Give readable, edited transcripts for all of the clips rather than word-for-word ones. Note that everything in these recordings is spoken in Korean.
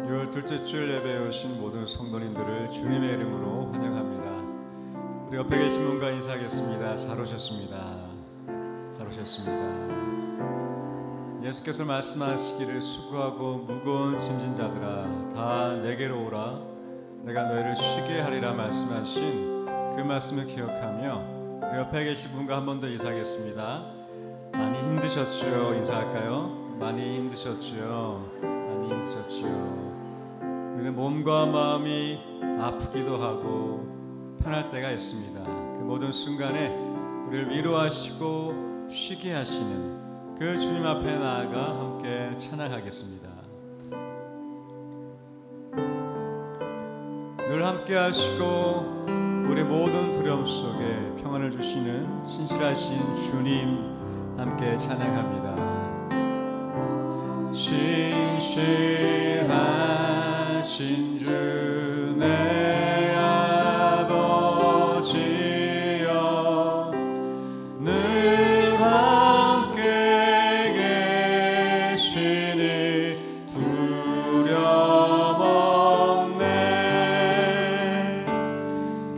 6월 둘째 주일 예배에 오신 모든 성도님들을 주님의 이름으로 환영합니다. 우리 옆에 계신 분과 인사하겠습니다. 잘 오셨습니다. 잘 오셨습니다. 예수께서 말씀하시기를 수고하고 무거운 짐진 자들아 다 내게로 오라 내가 너희를 쉬게 하리라 말씀하신 그 말씀을 기억하며 우리 옆에 계신 분과 한 번 더 인사하겠습니다. 많이 힘드셨죠? 인사할까요? 많이 힘드셨죠? 많이 힘드셨죠? 우리는 몸과 마음이 아프기도 하고 편할 때가 있습니다. 그 모든 순간에 우리를 위로하시고 쉬게 하시는 그 주님 앞에 나아가 함께 찬양하겠습니다. 늘 함께 하시고 우리 모든 두려움 속에 평안을 주시는 신실하신 주님 함께 찬양합니다. 신실하신 주 내 아버지여 늘 함께 계시니 두려움 없네.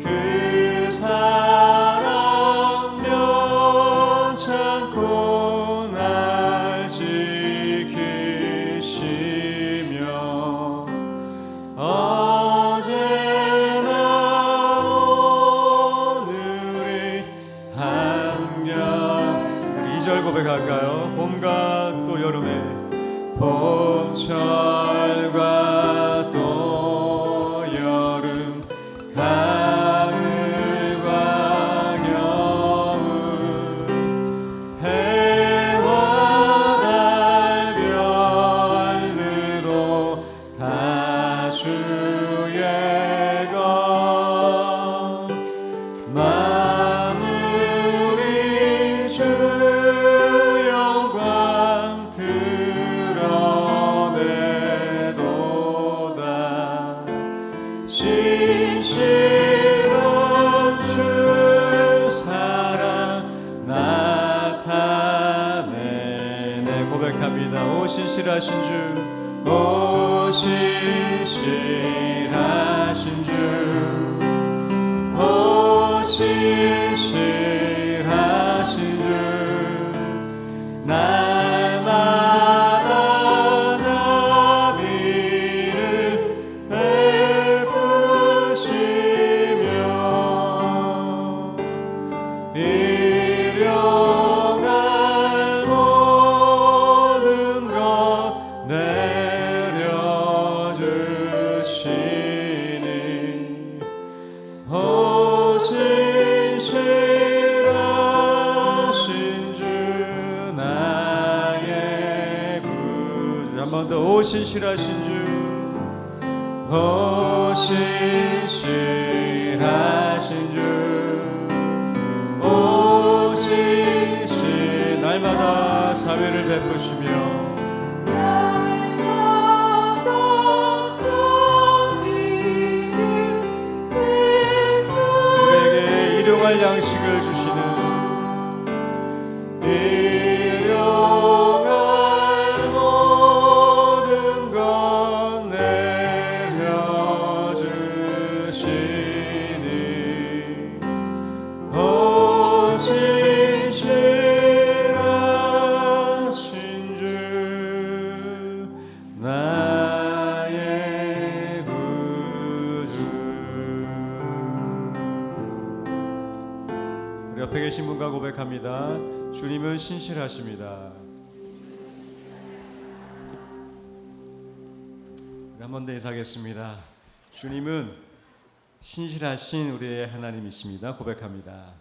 그 사랑 면찮고 날 지키시며 어제나 오늘이 한결 2절 고백할까요? 봄과 또 여름에 봄철과 또 여름 가을과 겨울 해와 달 별들도 다 주의 것 만물이 주 영광 드러내도다. 신실한 주 사랑 나타내네. 고백합니다. 오 신실하신 주, 오 신실하신 주, 오 신실하신 주 날마다 자비를 베푸시며 일용할 모든 것 내려주시니 오 신실하신 주 나의 구주. 한 번 더 오 신실하신 주, 오 신실하신 주, 오 신실 날마다 사회를 베푸시며 우리에게 일용할 양식을 주시는 일용할 모든 것 내려주시니 오 신실하신 주 나의 구주. 우리 옆에 계신 분과 고백합니다. 주님은 신실하십니다. 한 번 더 인사하겠습니다. 주님은 신실하신 우리의 하나님이십니다. 고백합니다.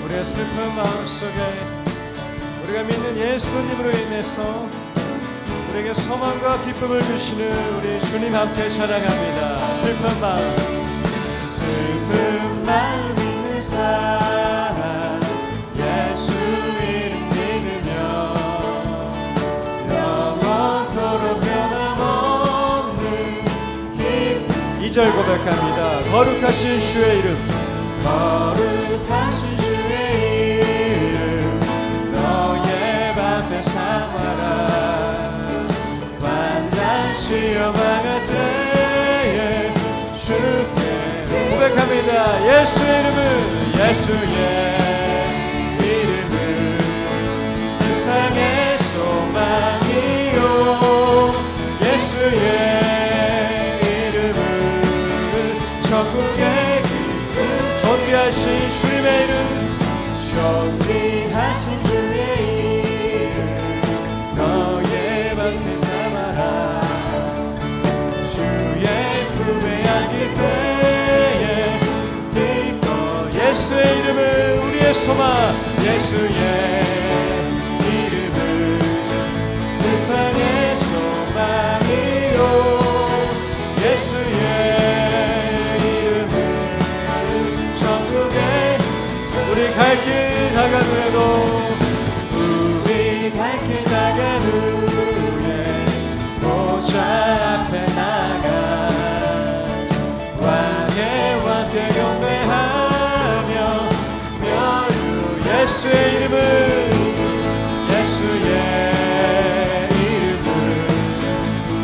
우리의 슬픈 마음속에 우리가 믿는 예수님으로 인해서 우리에게 소망과 기쁨을 주시는 우리 주님 함께 찬양합니다. 슬픈 마음 있는 사람 예수 이름 믿으며 영원토록 변함없는 기쁨. 2절 고백합니다. 거룩하신 주의 이름 거룩 시험하가 때에 주께 고백합니다. 예수의 이름은 예수의 이름은 세상의 소망이요 예수의 이름은 천국의 기쁨 존귀하신 주님의 이름 존귀하신 주의 이름 너의 방패 삼아라 주의 품에 안길 때에 기뻐 예수의 이름은 우리의 소망 예수의 이름은 세상의 소망이요 예수의 이름은 천국의 우리 갈 길 다간 후에도 우리 갈 길 다간 후에 보좌 앞에 나가 왕의 왕께 경배하며 멸루 예수의 이름은 예수의 이름은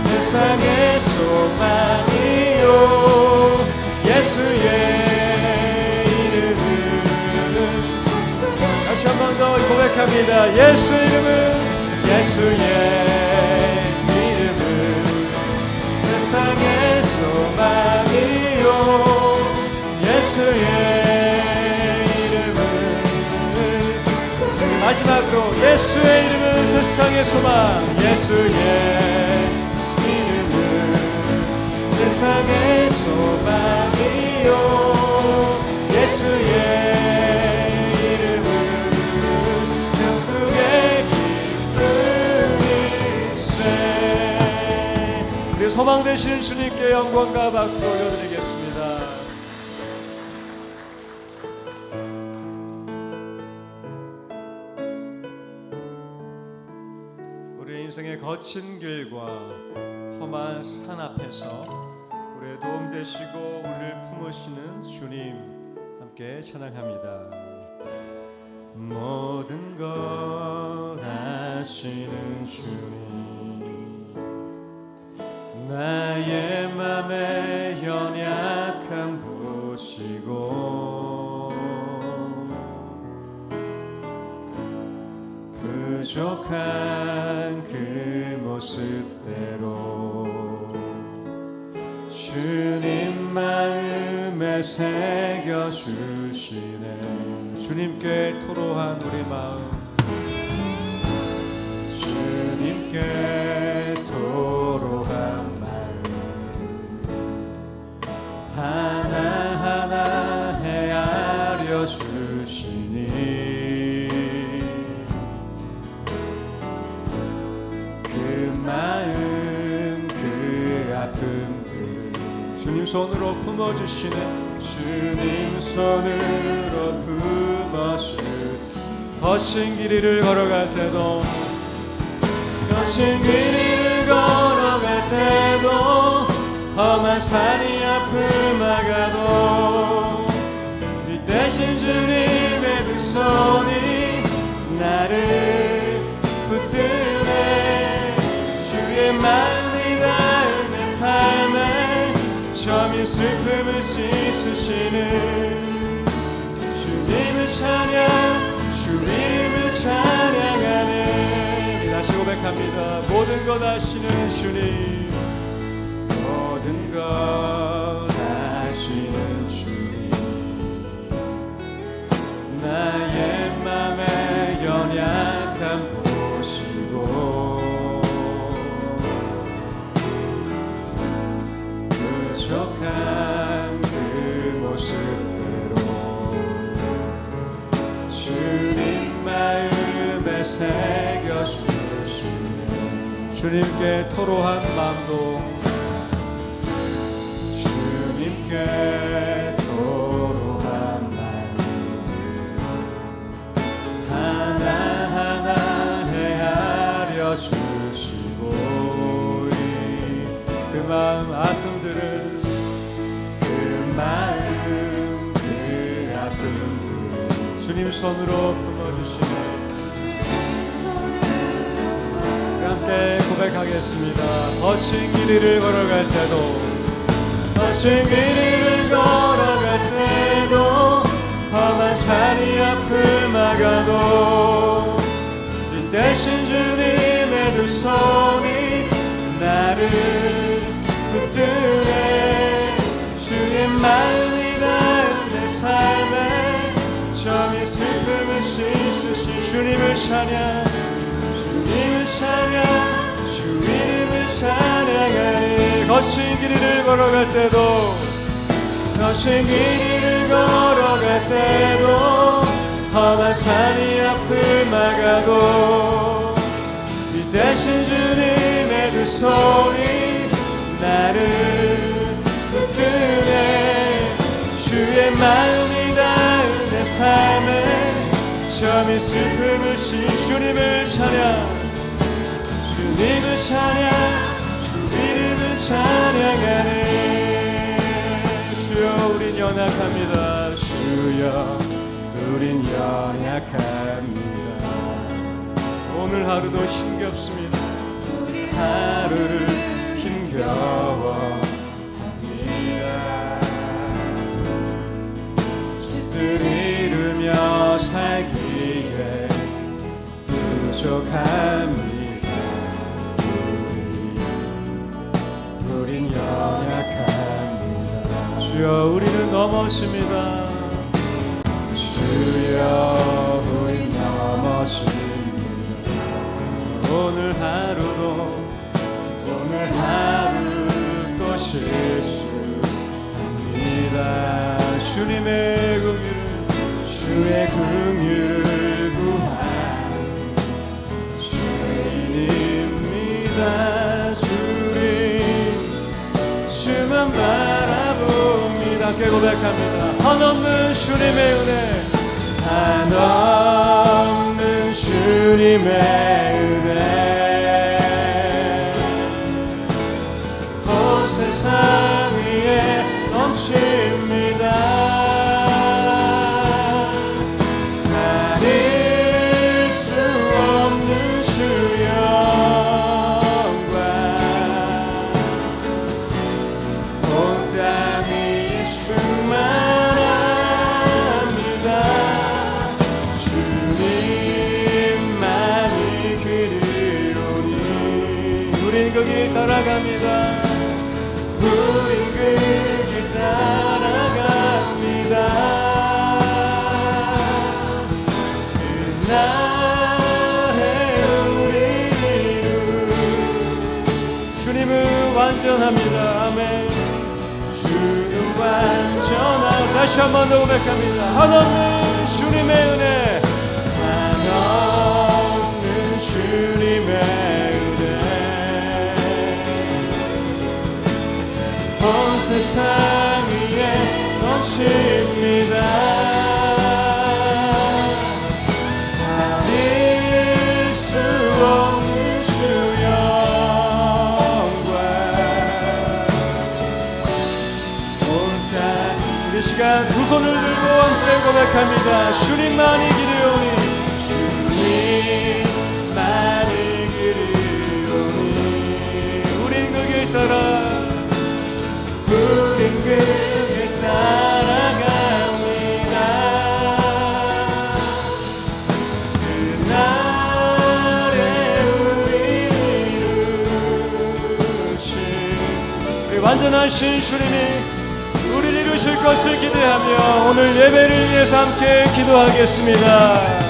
세상의 소망이요 예수의 다시 한 번 더 고백합니다. 예수의 이름은 예수의 이름은 세상의 소망이요 예수의 이름은 마지막으로 예수의 이름은 세상의 소망 예수의 이름은 세상의 소망이요 예수의 소망 되신 주님께 영광과 박수 올려드리겠습니다. 우리의 인생의 거친 길과 험한 산 앞에서 우리의 도움 되시고 우리를 품으시는 주님 함께 찬양합니다. 모든 것 아시는 주님 나의 맘의 연약함 보시고 부족한 그 모습대로 주님 마음에 새겨주시네 주님께 토로한 우리 마음 주님께 토로한 하나하나 헤아려 주시니 그 마음 그 아픔들 주님 손으로 품어주시는 주님 손으로 품어주시는 거친 길이를 걸어갈 때도 거친 길이를 걸어갈 때도 험한 산이 앞을 막아도 이 대신 주님의 두 손이 나를 붙드네 주의 마음이 닿은 내 삶에 점이 슬픔을 씻으시는 주님을 찬양 주 이름을 찬양하네 다시 고백합니다. 모든 것 아시는 주님 모든 것 아시는 주님 나의 맘의 연약함 보시고 부족한 그 모습대로 주님 마음에 새겨주시네 주님께 토로한 마음도 주님께 토로한 마음 하나하나 헤아려 주시고 그 마음 아픔들을 그 마음 그 아픔들을 주님 손으로 품어주시네 함께 고백하겠습니다. 거친 길이를 걸어갈 때도, 거친 길이를 걸어갈 때도, 험한 산이 앞을 막아도 이 대신 주님의 두 손이 나를 붙드네. 주의 마음이 닿은 내 삶에 점이 슬픔을 씻으신 주님을 찬양, 주님을 찬양, 주 이름을 찬양하리. 거친 길이를 걸어갈 때도, 거친 길이를 걸어갈 때도, 험한 산이 앞을 막아도 이 대신 주님의 두 손이 나를 붙드네. 주의 마음이 닿은 내 삶에 점이 슬픔을 주님을 찬양, 주님을 찬양, 주 이름을 찬양하네. 주여 우린 연약합니다. 주여 우린 연약합니다. 오늘 하루도 힘겹습니다. 하루를 힘겨워 합니다. 짓들 이루며 살기에 부족합니다. 우린 연약합니다. 주여 우리는 넘어집니다. 주여 우린 넘어집니다. 오늘 하루 또 실수합니다. 주님의 긍휼을, 주의 긍휼을 구한 죄인입니다. 주만 바라봅니다. 함께 고백합니다. 한없는 주님의 은혜, 한없는 주님의 은혜, 온 세상 위에 넘칩니다. 가릴 수 없는 주 영광, 온 땅 위에 충만합니다. 주님만이 그리로니. 우린 그 길 따라갑니다. 우린 그 길 따라갑니다. 그날의 우리는 주님은 완전합니다. 아멘. 주는 완전한, 다시 한 번 더 고백합니다. 한없는 주님의 은혜, 한없는 주님의 은혜, 온 세상 위에 넘칩니다. 가릴 수 없는 주 영광, 온 땅. 우리 시간 두 손을 들고 함께 고백합니다. 주님만이 길이오니, 주님만이 길이오니. 우린 그 길 따라, 우린 그 길 따라갑니다. 그날의 우리를 이루신, 우리 완전하신 주님이 우리를 이루실 것을 기대하며 오늘 예배를 위해서 함께 기도하겠습니다.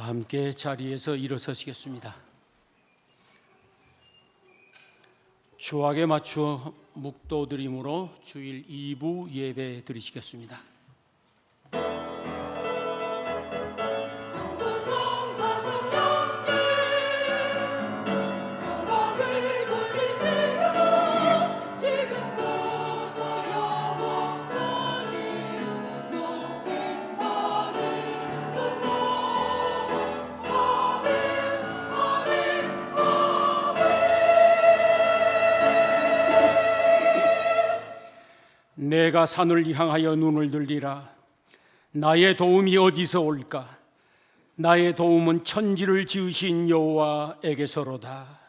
함께 자리에서 일어서시겠습니다. 추악에 맞추어 묵도드림으로 주일 2부 예배 드리시겠습니다. 내가 산을 향하여 눈을 들리라. 나의 도움이 어디서 올까? 나의 도움은 천지를 지으신 여호와에게서로다.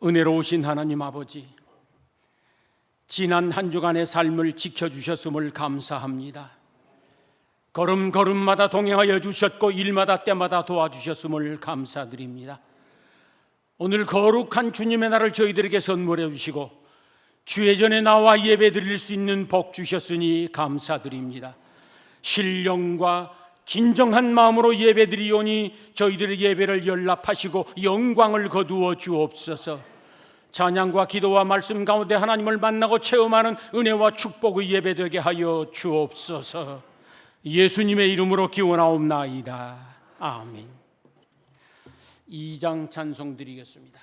은혜로우신 하나님 아버지, 지난 한 주간의 삶을 지켜주셨음을 감사합니다. 걸음걸음마다 동행하여 주셨고 일마다 때마다 도와주셨음을 감사드립니다. 오늘 거룩한 주님의 날을 저희들에게 선물해 주시고 주의 전에 나와 예배 드릴 수 있는 복 주셨으니 감사드립니다. 신령과 진정한 마음으로 예배 드리오니 저희들의 예배를 연락하시고 영광을 거두어 주옵소서. 찬양과 기도와 말씀 가운데 하나님을 만나고 체험하는 은혜와 축복의 예배 되게 하여 주옵소서. 예수님의 이름으로 기원하옵나이다. 아멘. 2장 찬송 드리겠습니다.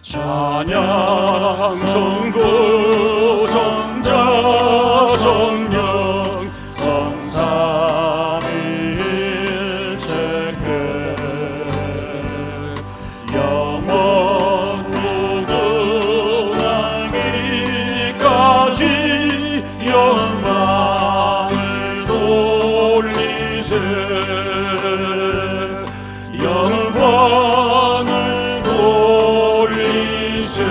찬양 성부 성자 성령 성삼위일체계 영원 무궁하기까지 영광을 돌리세. 영광을 돌리세.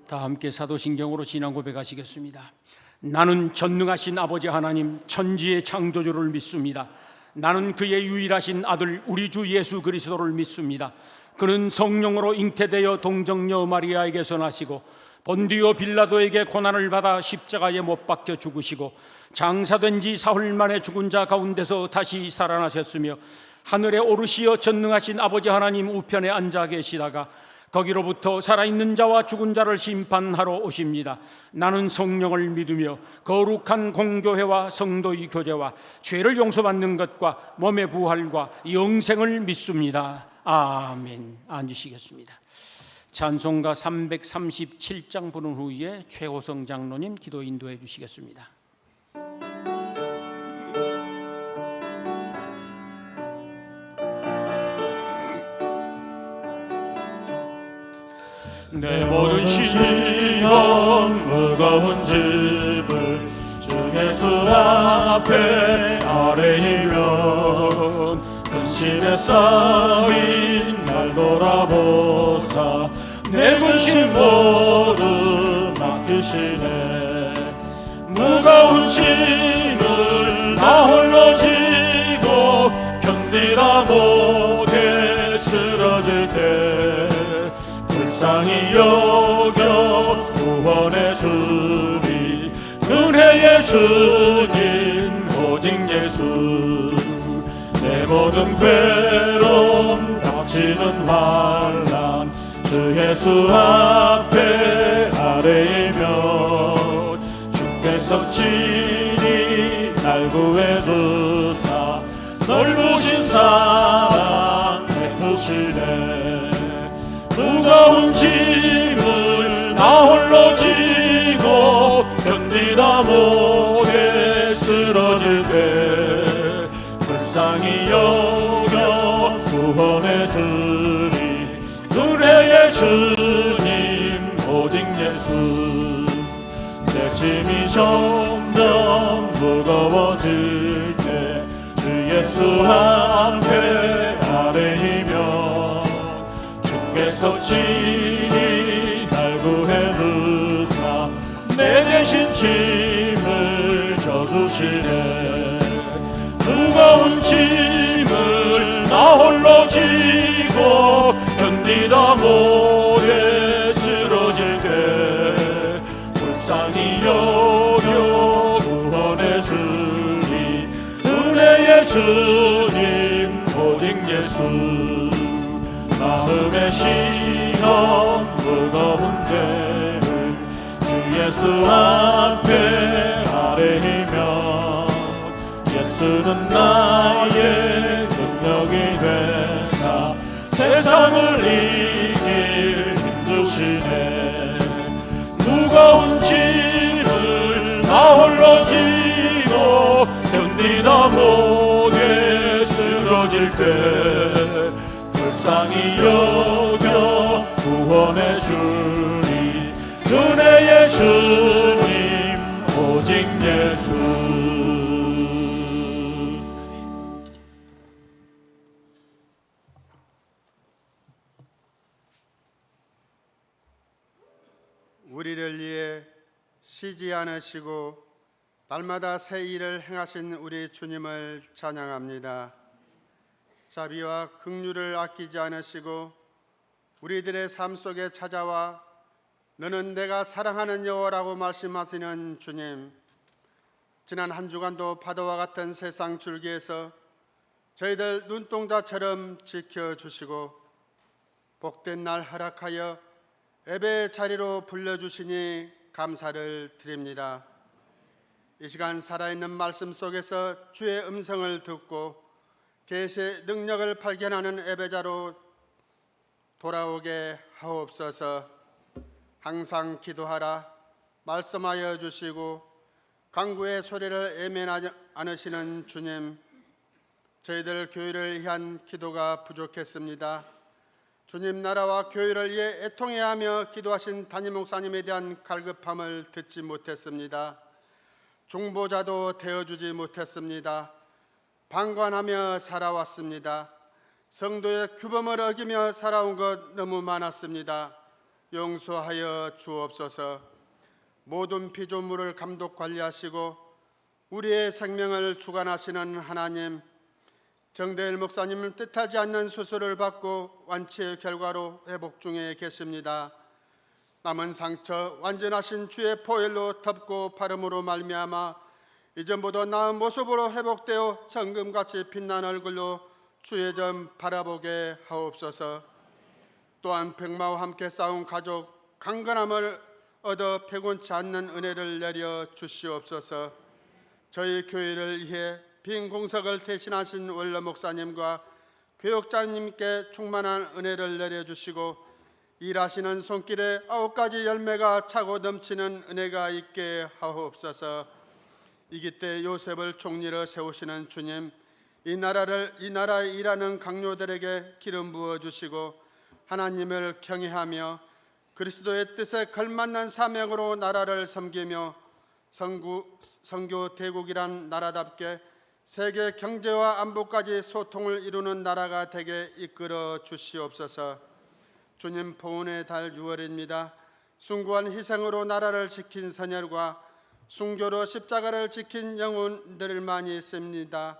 다 함께 사도신경으로 신앙 고백하시겠습니다. 나는 전능하신 아버지 하나님 천지의 창조주를 믿습니다. 나는 그의 유일하신 아들 우리 주 예수 그리스도를 믿습니다. 그는 성령으로 잉태되어 동정녀 마리아에게서 나시고 본디오 빌라도에게 고난을 받아 십자가에 못 박혀 죽으시고 장사된 지 사흘 만에 죽은 자 가운데서 다시 살아나셨으며 하늘에 오르시어 전능하신 아버지 하나님 우편에 앉아 계시다가 거기로부터 살아있는 자와 죽은 자를 심판하러 오십니다. 나는 성령을 믿으며 거룩한 공교회와 성도의 교제와 죄를 용서받는 것과 몸의 부활과 영생을 믿습니다. 아멘. 앉으시겠습니다. 찬송가 337장 부른 후에 최호성 장로님 기도 인도해 주시겠습니다. 내 모든 시험 무거운 짐을 주 예수 앞에 아뢰이면 근심에 쌓인 날 돌아보사 내 근심 모두 맡기시네. 무거운 짐을 나 홀로 지고 견디다 못해 쓰러질 때 불쌍히 여겨 구원해 주리. 은혜의 주님 오직 예수. 내 모든 괴로움 닥치는 환난 주 예수 앞에 아뢰이면 주께서 친히 날 구해 주사 넓으신 사랑 베푸시네. 무거운 짐을 나 홀로 지고 견디다 못해 쓰러질 때 불쌍히 여겨 구원해 주리. 은혜의 주님 오직 예수. 내 짐이 점점 무거워질 때 주 예수 앞에 아뢰이면 주께서 친히 날 구해 주사 되신 짐을 져주시네. 무거운 짐을 나 홀로 지고 견디다 못해 쓰러질 때 불쌍히 여겨 구원해 주니 은혜의 주님 오직 예수. 마음의 시험 무거운 죄를 주 예수 앞에 아뢰이며 예수는 나의 능력이 되사 세상을 이길 힘 주시네. 무거운 짐을 나 홀로 지고 견디다 못해 쓰러질 때 불쌍히 여겨 구원해 주니 은혜의 주님 오직 예수. 우리를 위해 쉬지 않으시고 날마다 새 일을 행하신 우리 주님을 찬양합니다. 자비와 긍휼을 아끼지 않으시고 우리들의 삶 속에 찾아와 너는 내가 사랑하는 여호와라고 말씀하시는 주님, 지난 한 주간도 파도와 같은 세상 줄기에서 저희들 눈동자처럼 지켜주시고 복된 날 허락하여 예배의 자리로 불러주시니 감사를 드립니다. 이 시간 살아있는 말씀 속에서 주의 음성을 듣고 계시의 능력을 발견하는 예배자로 돌아오게 하옵소서. 항상 기도하라 말씀하여 주시고 간구의 소리를 예면하지 않으시는 주님, 저희들 교회를 위한 기도가 부족했습니다. 주님 나라와 교회를 위해 애통해야 하며 기도하신 담임 목사님에 대한 갈급함을 듣지 못했습니다. 중보자도 되어주지 못했습니다. 방관하며 살아왔습니다. 성도의 규범을 어기며 살아온 것 너무 많았습니다. 용서하여 주옵소서. 모든 피조물을 감독 관리하시고 우리의 생명을 주관하시는 하나님, 정대일 목사님은 뜻하지 않는 수술을 받고 완치의 결과로 회복 중에 계십니다. 남은 상처 완전하신 주의 보혈로 덮고 바름으로 말미암아 이전보다 나은 모습으로 회복되어 정금같이 빛난 얼굴로 주의 점 바라보게 하옵소서. 또한 병마와 함께 싸운 가족 강건함을 얻어 패곤치 않는 은혜를 내려 주시옵소서. 저희 교회를 위해 빈 공석을 대신하신 원로 목사님과 교역자님께 충만한 은혜를 내려주시고 일하시는 손길에 9가지 열매가 차고 넘치는 은혜가 있게 하옵소서. 이기 때 요셉을 총리로 세우시는 주님, 이 나라에 일하는 강요들에게 기름 부어주시고 하나님을 경외하며 그리스도의 뜻에 걸맞는 사명으로 나라를 섬기며 선교 대국이란 나라답게 세계 경제와 안보까지 소통을 이루는 나라가 되게 이끌어 주시옵소서. 주님 보훈의 달 6월입니다. 숭고한 희생으로 나라를 지킨 선열과 순교로 십자가를 지킨 영혼들을 많이 있습니다.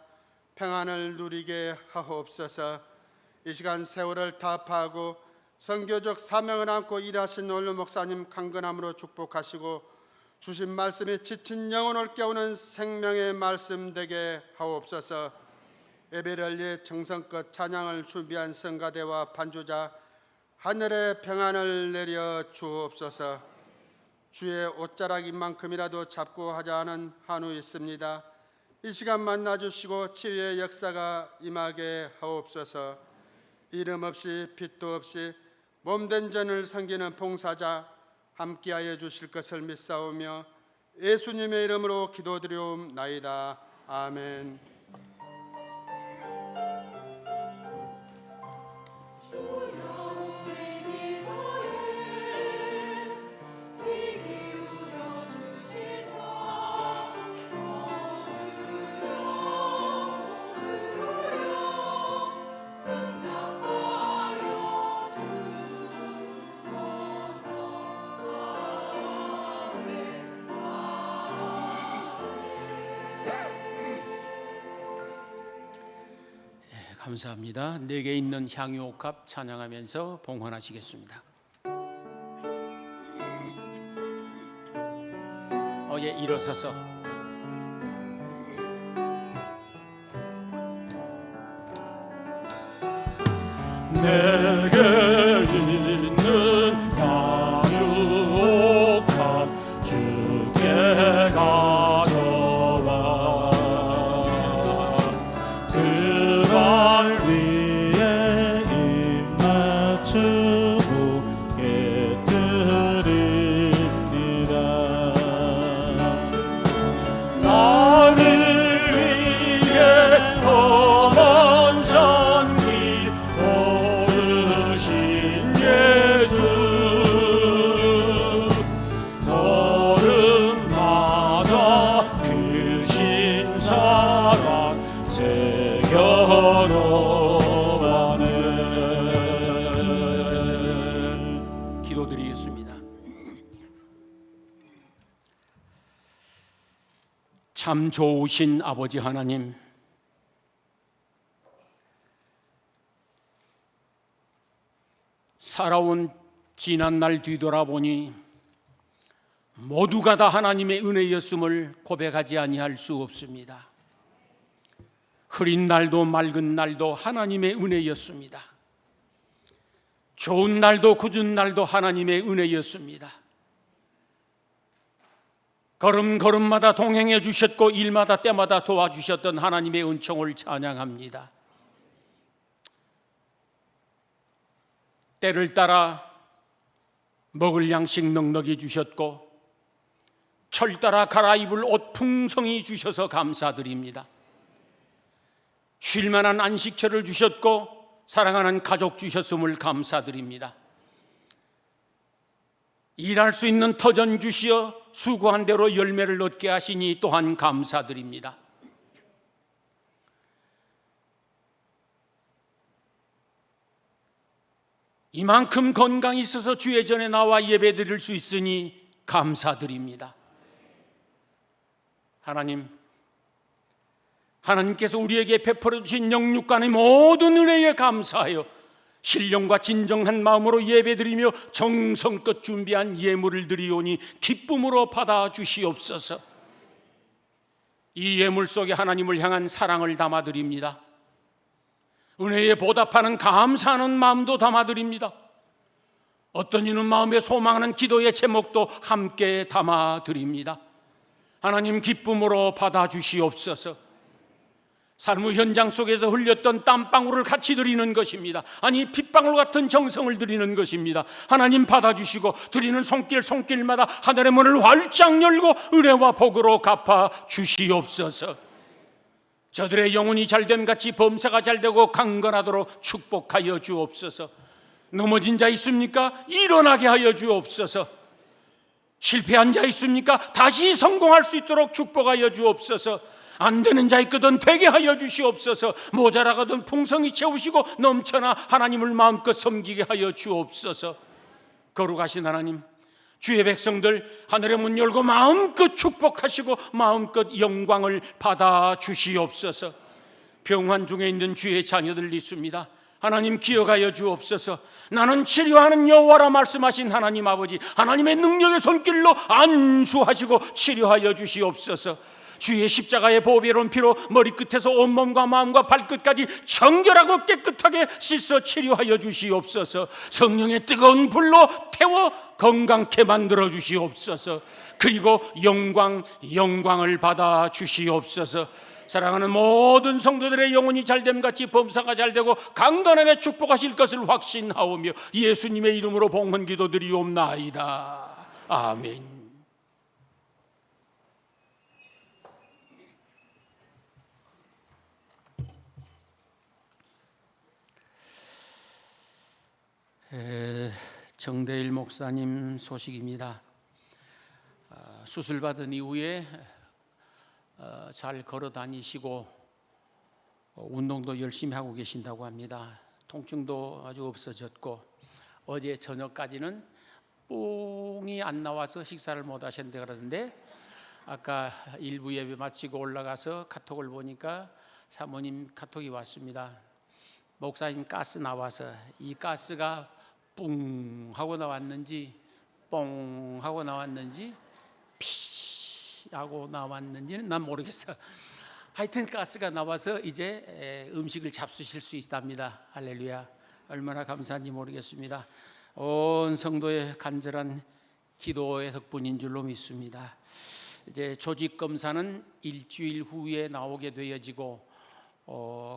평안을 누리게 하옵소서. 이 시간 세월을 타파하고 선교적 사명을 안고 일하신 원로 목사님 강건함으로 축복하시고 주신 말씀이 지친 영혼을 깨우는 생명의 말씀 되게 하옵소서. 예배를 위해 정성껏 찬양을 준비한 성가대와 반주자 하늘의 평안을 내려 주옵소서. 주의 옷자락인만큼이라도 잡고 하자 하는 한우 있습니다. 이 시간 만나주시고 치유의 역사가 임하게 하옵소서. 이름 없이 빛도 없이 몸된 전을 섬기는 봉사자 함께하여 주실 것을 믿사오며 예수님의 이름으로 기도드리옵나이다. 아멘. 감사합니다. 내게 있는 향유옥합 찬양하면서 봉헌하시겠습니다. 일어서서 내게 있는 향유옥합 주께 가져와 그날 위에 입 맞추고 깨뜨립니다. 나를 위해 험한 산길 오르신 예수 걸음마다 크신 사랑 새겨놓아네. 기도드리겠습니다. 참 좋으신 아버지 하나님, 살아온 지난날 뒤돌아보니 모두가 다 하나님의 은혜였음을 고백하지 아니할 수 없습니다. 흐린 날도 맑은 날도 하나님의 은혜였습니다. 좋은 날도 굳은 날도 하나님의 은혜였습니다. 걸음걸음마다 동행해 주셨고 일마다 때마다 도와주셨던 하나님의 은총을 찬양합니다. 때를 따라 먹을 양식 넉넉히 주셨고 철 따라 갈아입을 옷 풍성히 주셔서 감사드립니다. 쉴 만한 안식처를 주셨고 사랑하는 가족 주셨음을 감사드립니다. 일할 수 있는 터전 주시어 수고한 대로 열매를 얻게 하시니 또한 감사드립니다. 이만큼 건강이 있어서 주의 전에 나와 예배 드릴 수 있으니 감사드립니다. 하나님께서 우리에게 베풀어 주신 영육간의 모든 은혜에 감사하여 신령과 진정한 마음으로 예배드리며 정성껏 준비한 예물을 드리오니 기쁨으로 받아 주시옵소서. 이 예물 속에 하나님을 향한 사랑을 담아드립니다. 은혜에 보답하는 감사하는 마음도 담아드립니다. 어떤 이는 마음에 소망하는 기도의 제목도 함께 담아드립니다. 하나님 기쁨으로 받아 주시옵소서. 삶의 현장 속에서 흘렸던 땀방울을 같이 드리는 것입니다. 아니 핏방울 같은 정성을 드리는 것입니다. 하나님 받아주시고 드리는 손길마다 하늘의 문을 활짝 열고 은혜와 복으로 갚아 주시옵소서. 저들의 영혼이 잘됨 같이 범사가 잘되고 강건하도록 축복하여 주옵소서. 넘어진 자 있습니까? 일어나게 하여 주옵소서. 실패한 자 있습니까? 다시 성공할 수 있도록 축복하여 주옵소서. 안 되는 자 있거든 되게 하여 주시옵소서. 모자라거든 풍성히 채우시고 넘쳐나 하나님을 마음껏 섬기게 하여 주옵소서. 거룩하신 하나님, 주의 백성들 하늘의 문 열고 마음껏 축복하시고 마음껏 영광을 받아 주시옵소서. 병환 중에 있는 주의 자녀들 있습니다. 하나님 기억하여 주옵소서. 나는 치료하는 여호와라 말씀하신 하나님 아버지, 하나님의 능력의 손길로 안수하시고 치료하여 주시옵소서. 주의 십자가의 보배로운 피로 머리끝에서 온몸과 마음과 발끝까지 정결하고 깨끗하게 씻어 치료하여 주시옵소서. 성령의 뜨거운 불로 태워 건강케 만들어 주시옵소서. 그리고 영광을 받아 주시옵소서. 사랑하는 모든 성도들의 영혼이 잘됨같이 범사가 잘되고 강건하게 축복하실 것을 확신하오며 예수님의 이름으로 봉헌 기도드리옵나이다. 아멘. 정대일 목사님 소식입니다. 수술받은 이후에 잘 걸어 다니시고 운동도 열심히 하고 계신다고 합니다. 통증도 아주 없어졌고 어제 저녁까지는 뽕이 안 나와서 식사를 못 하셨는데 그러는데 아까 일부 예배 마치고 올라가서 카톡을 보니까 사모님 카톡이 왔습니다. 목사님 가스 나와서 이 가스가 뿡 하고 나왔는지 뽕 하고 나왔는지 피 하고 나왔는지는 난 모르겠어. 하여튼 가스가 나와서 이제 음식을 잡수실 수 있답니다. 할렐루야. 얼마나 감사한지 모르겠습니다. 온 성도의 간절한 기도의 덕분인 줄로 믿습니다. 이제 조직 검사는 일주일 후에 나오게 되어지고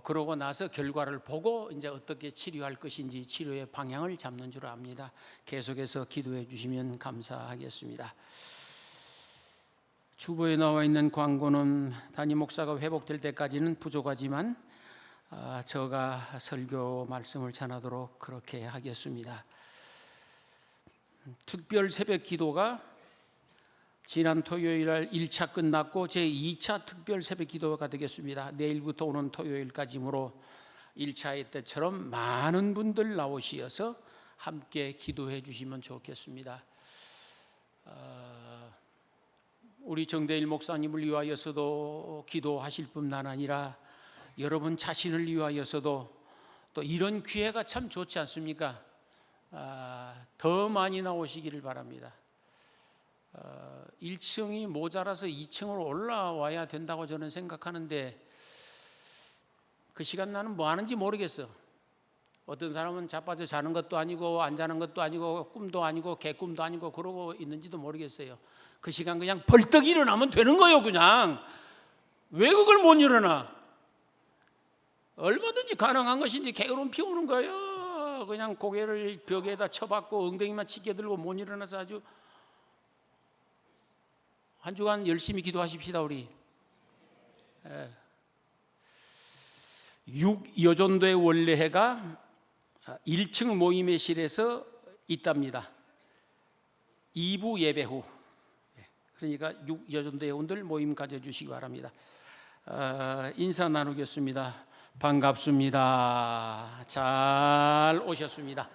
그러고 나서 결과를 보고 이제 어떻게 치료할 것인지 치료의 방향을 잡는 줄 압니다. 계속해서 기도해 주시면 감사하겠습니다. 주보에 나와 있는 광고는 담임 목사가 회복될 때까지는 부족하지만 제가 설교 말씀을 전하도록 그렇게 하겠습니다. 특별 새벽 기도가 지난 토요일 날 1차 끝났고 제2차 특별 새벽 기도가 되겠습니다. 내일부터 오는 토요일까지므로 1차의 때처럼 많은 분들 나오시어서 함께 기도해 주시면 좋겠습니다. 우리 정대일 목사님을 위하여서도 기도하실 뿐만 아니라 여러분 자신을 위하여서도 또 이런 기회가 참 좋지 않습니까? 더 많이 나오시기를 바랍니다. 1층이 모자라서 2층으로 올라와야 된다고 저는 생각하는데 그 시간 나는 뭐 하는지 모르겠어. 어떤 사람은 자빠져 자는 것도 아니고 안 자는 것도 아니고 꿈도 아니고 개꿈도 아니고 그러고 있는지도 모르겠어요. 그 시간 그냥 벌떡 일어나면 되는 거예요. 그냥 왜 그걸 못 일어나? 얼마든지 가능한 것인지 게으름 피우는 거예요. 그냥 고개를 벽에다 쳐박고 엉덩이만 치게 들고 못 일어나서 아주 한 주간 열심히 기도하십시다 우리. 6여전도의 원래회가 1층 모임의실에서 있답니다. 2부 예배 후. 그러니까 6여전도 회원들 모임 가져주시기 바랍니다. 인사 나누겠습니다. 반갑습니다. 잘 오셨습니다.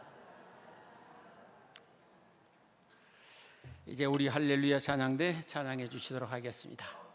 이제 우리 할렐루야 찬양대 찬양해 주시도록 하겠습니다.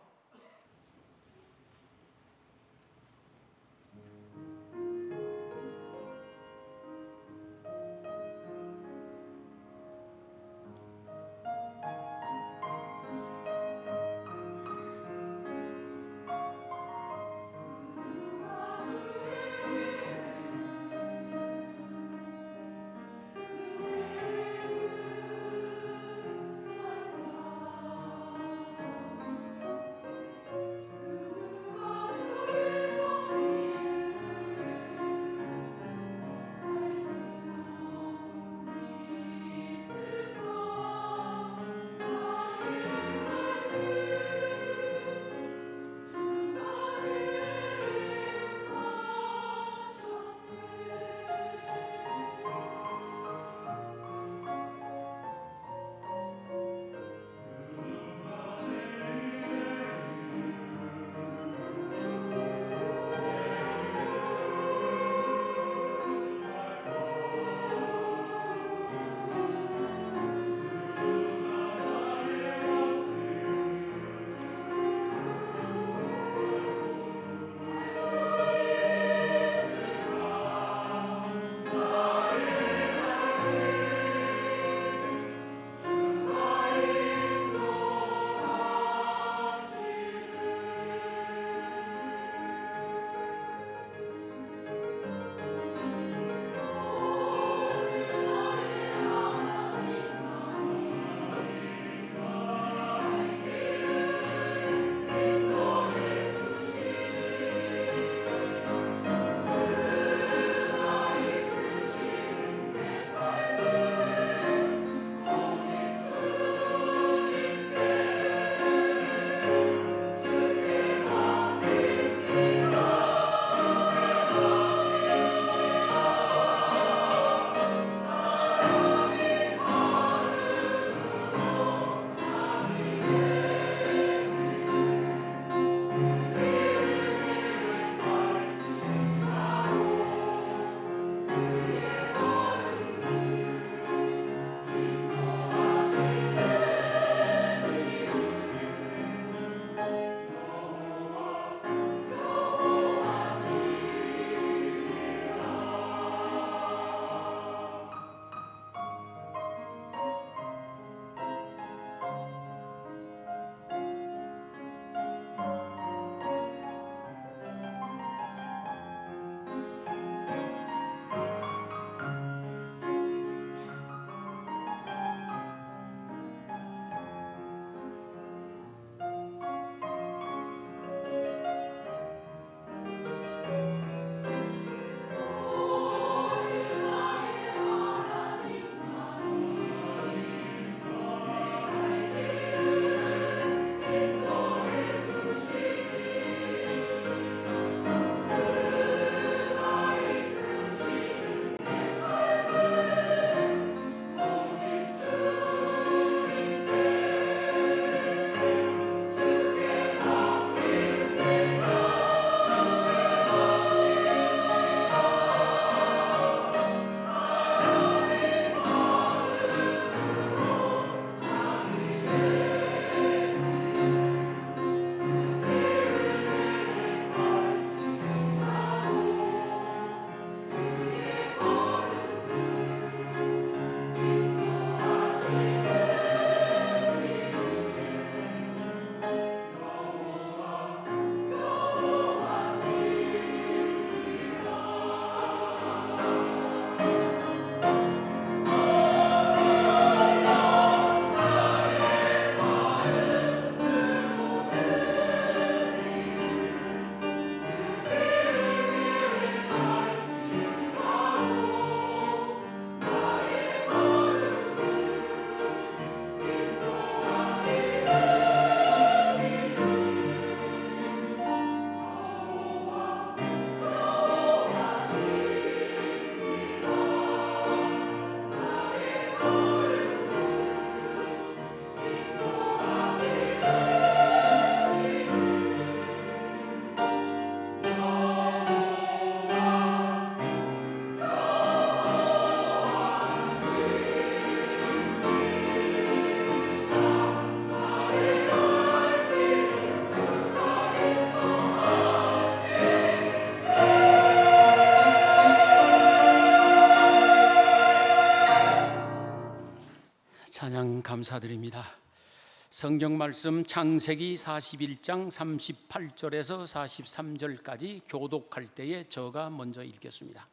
찬양 감사드립니다. 성경 말씀 창세기 41장 38절에서 43절까지 교독할 때에 저가 먼저 읽겠습니다.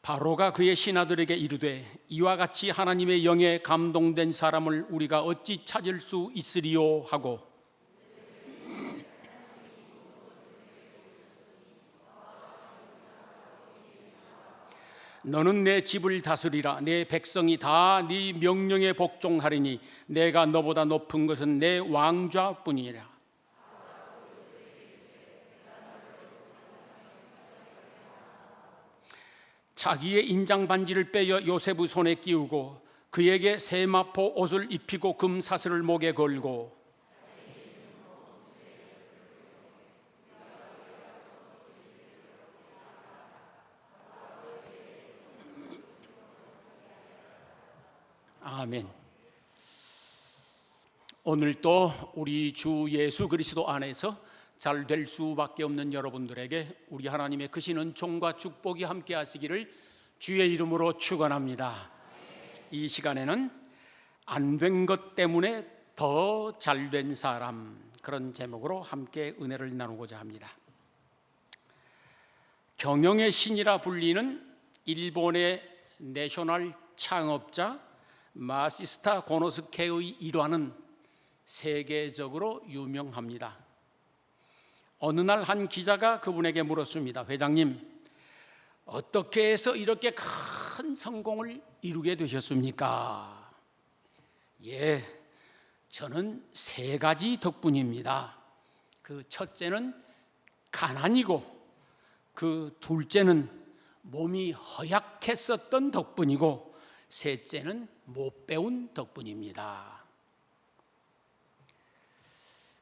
바로가 그의 신하들에게 이르되 이와 같이 하나님의 영에 감동된 사람을 우리가 어찌 찾을 수 있으리요 하고 너는 내 집을 다스리라. 내 백성이 다 네 명령에 복종하리니 내가 너보다 높은 것은 내 왕좌뿐이라. 자기의 인장 반지를 빼어 요셉의 손에 끼우고 그에게 세마포 옷을 입히고 금 사슬을 목에 걸고 아멘. 오늘 또 우리 주 예수 그리스도 안에서 잘 될 수밖에 없는 여러분들에게 우리 하나님의 크신 은총과 축복이 함께 하시기를 주의 이름으로 축원합니다. 이 시간에는 안 된 것 때문에 더 잘 된 사람, 그런 제목으로 함께 은혜를 나누고자 합니다. 경영의 신이라 불리는 일본의 내셔널 창업자 마시스타 고노스케의 일화는 세계적으로 유명합니다. 어느 날 한 기자가 그분에게 물었습니다. 회장님, 어떻게 해서 이렇게 큰 성공을 이루게 되셨습니까? 예, 저는 3가지 덕분입니다. 그 첫째는 가난이고, 그 둘째는 몸이 허약했었던 덕분이고, 셋째는 못 배운 덕분입니다.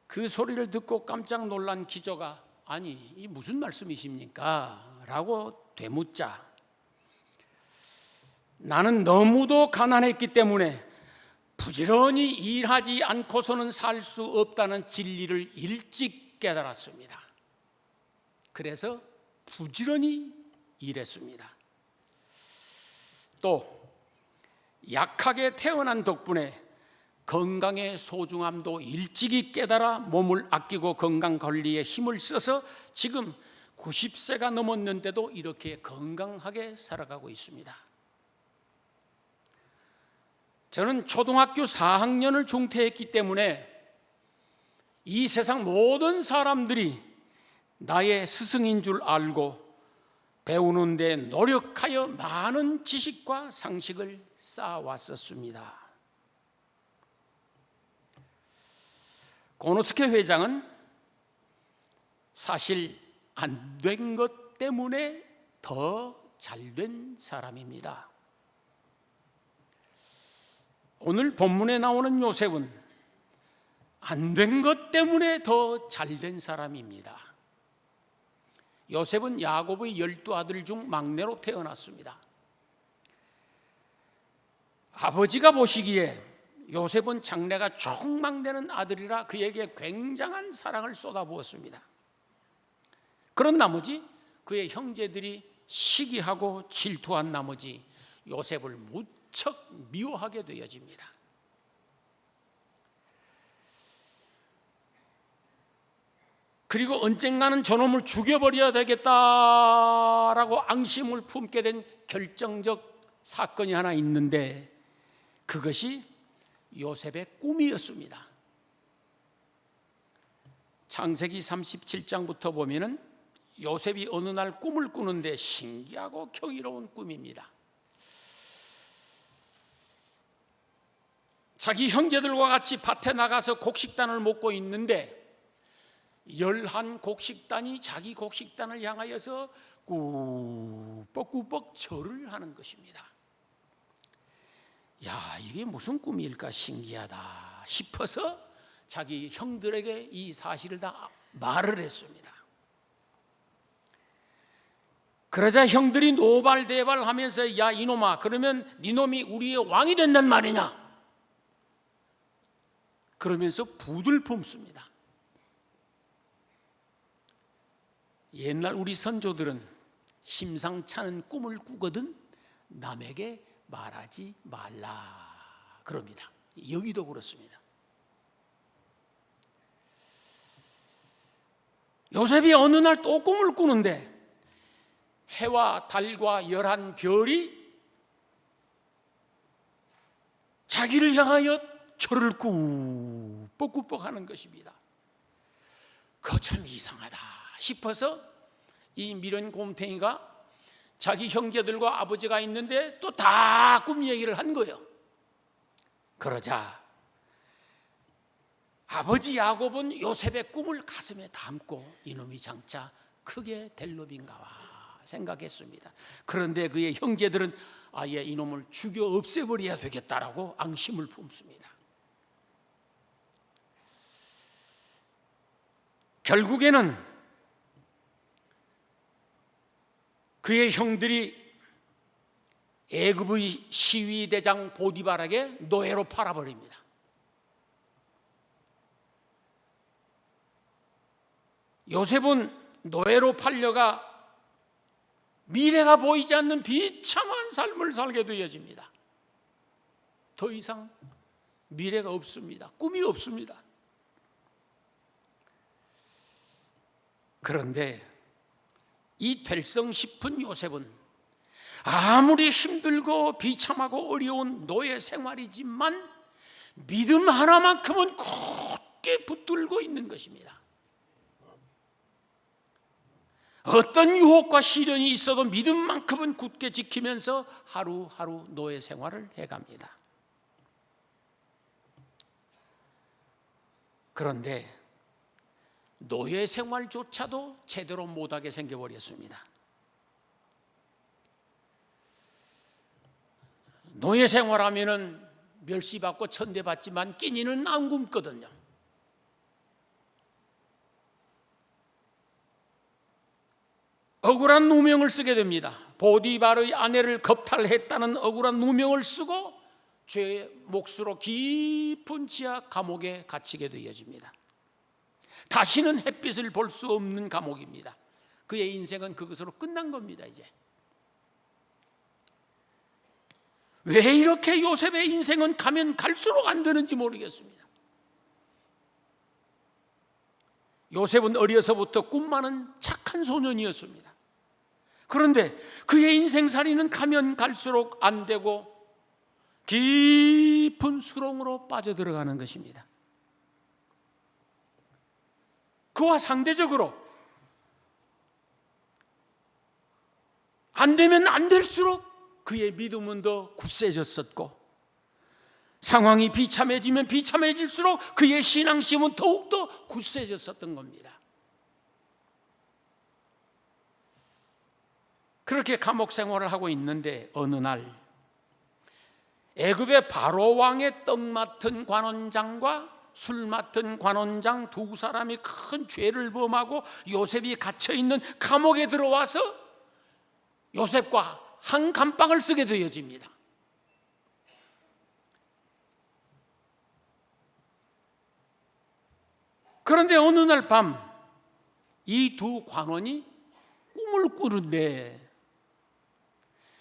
그 소리를 듣고 깜짝 놀란 기자가 아니, 이 무슨 말씀이십니까? 라고 되묻자 나는 너무도 가난했기 때문에 부지런히 일하지 않고서는 살 수 없다는 진리를 일찍 깨달았습니다. 그래서 부지런히 일했습니다. 또 약하게 태어난 덕분에 건강의 소중함도 일찍이 깨달아 몸을 아끼고 건강 관리에 힘을 써서 지금 90세가 넘었는데도 이렇게 건강하게 살아가고 있습니다. 저는 초등학교 4학년을 중퇴했기 때문에 이 세상 모든 사람들이 나의 스승인 줄 알고 배우는 데 노력하여 많은 지식과 상식을 쌓아왔었습니다. 고노스케 회장은 사실 안 된 것 때문에 더 잘된 사람입니다. 오늘 본문에 나오는 요셉은 안 된 것 때문에 더 잘된 사람입니다. 요셉은 야곱의 12아들 중 막내로 태어났습니다. 아버지가 보시기에 요셉은 장래가 촉망되는 아들이라 그에게 굉장한 사랑을 쏟아부었습니다. 그런 나머지 그의 형제들이 시기하고 질투한 나머지 요셉을 무척 미워하게 되어집니다. 그리고 언젠가는 저놈을 죽여버려야 되겠다라고 앙심을 품게 된 결정적 사건이 하나 있는데 그것이 요셉의 꿈이었습니다. 창세기 37장부터 보면은 요셉이 어느 날 꿈을 꾸는데 신기하고 경이로운 꿈입니다. 자기 형제들과 같이 밭에 나가서 곡식단을 먹고 있는데 11 곡식단이 자기 곡식단을 향하여서 꾸벅꾸벅 절을 하는 것입니다. 야, 이게 무슨 꿈일까 신기하다 싶어서 자기 형들에게 이 사실을 다 말을 했습니다. 그러자 형들이 노발대발하면서 야 이놈아, 그러면 니놈이 우리의 왕이 된단 말이냐? 그러면서 붓을 품습니다. 옛날 우리 선조들은 심상찮은 꿈을 꾸거든 남에게 말하지 말라 그럽니다. 여기도 그렇습니다. 요셉이 어느 날 또 꿈을 꾸는데 해와 달과 11별이 자기를 향하여 저를 꾸벅꾸벅 하는 것입니다. 그거 참 이상하다 싶어서 이 미련 곰탱이가 자기 형제들과 아버지가 있는데 또 다 꿈 얘기를 한 거예요. 그러자 아버지 야곱은 요셉의 꿈을 가슴에 담고 이놈이 장차 크게 될 놈인가와 생각했습니다. 그런데 그의 형제들은 아예 이놈을 죽여 없애버려야 되겠다라고 앙심을 품습니다. 결국에는 그의 형들이 애굽의 시위대장 보디발에게 노예로 팔아버립니다. 요셉은 노예로 팔려가 미래가 보이지 않는 비참한 삶을 살게 되어집니다. 더 이상 미래가 없습니다. 꿈이 없습니다. 그런데 이 될성 싶은 요셉은 아무리 힘들고 비참하고 어려운 노예 생활이지만 믿음 하나만큼은 굳게 붙들고 있는 것입니다. 어떤 유혹과 시련이 있어도 믿음만큼은 굳게 지키면서 하루하루 노예 생활을 해갑니다. 그런데 노예 생활조차도 제대로 못하게 생겨버렸습니다. 노예 생활하면은 멸시받고 천대받지만 끼니는 안 굶거든요. 억울한 누명을 쓰게 됩니다. 보디발의 아내를 겁탈했다는 억울한 누명을 쓰고 죄의 몫으로 깊은 지하 감옥에 갇히게 되어집니다. 다시는 햇빛을 볼 수 없는 감옥입니다. 그의 인생은 그것으로 끝난 겁니다. 이제 왜 이렇게 요셉의 인생은 가면 갈수록 안 되는지 모르겠습니다. 요셉은 어려서부터 꿈 많은 착한 소년이었습니다. 그런데 그의 인생살이는 가면 갈수록 안 되고 깊은 수렁으로 빠져들어가는 것입니다. 그와 상대적으로 안 되면 안 될수록 그의 믿음은 더 굳세졌었고 상황이 비참해지면 비참해질수록 그의 신앙심은 더욱더 굳세졌었던 겁니다. 그렇게 감옥 생활을 하고 있는데 어느 날 애굽의 바로 왕의 떡 맡은 관원장과 술 맡은 관원장 두 사람이 큰 죄를 범하고 요셉이 갇혀있는 감옥에 들어와서 요셉과 한 감방을 쓰게 되어집니다. 그런데 어느 날 밤 이 두 관원이 꿈을 꾸는데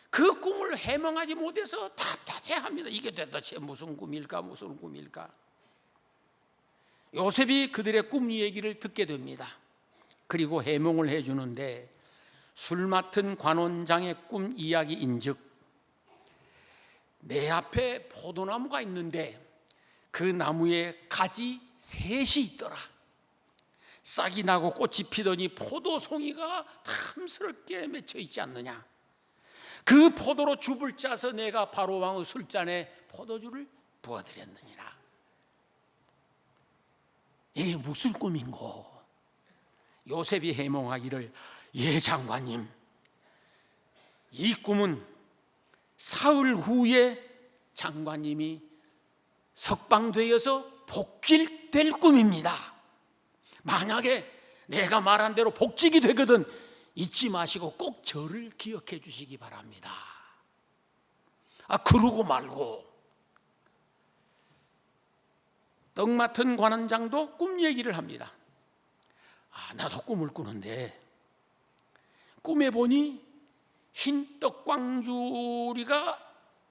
그 꿈을 해몽하지 못해서 답답해합니다. 이게 도대체 무슨 꿈일까 무슨 꿈일까. 요셉이 그들의 꿈 얘기를 듣게 됩니다. 그리고 해몽을 해주는데 술 맡은 관원장의 꿈 이야기인즉 내 앞에 포도나무가 있는데 그 나무에 가지 셋이 있더라. 싹이 나고 꽃이 피더니 포도송이가 탐스럽게 맺혀 있지 않느냐. 그 포도로 줍을 짜서 내가 바로 왕의 술잔에 포도주를 부어드렸느니라. 이게 무슨 꿈인고? 요셉이 해몽하기를 예 장관님, 이 꿈은 사흘 후에 장관님이 석방되어서 복직될 꿈입니다. 만약에 내가 말한 대로 복직이 되거든 잊지 마시고 꼭 저를 기억해 주시기 바랍니다. 그러고 말고 떡 맡은 관원장도 꿈 얘기를 합니다. 나도 꿈을 꾸는데 꿈에 보니 흰 떡광주리가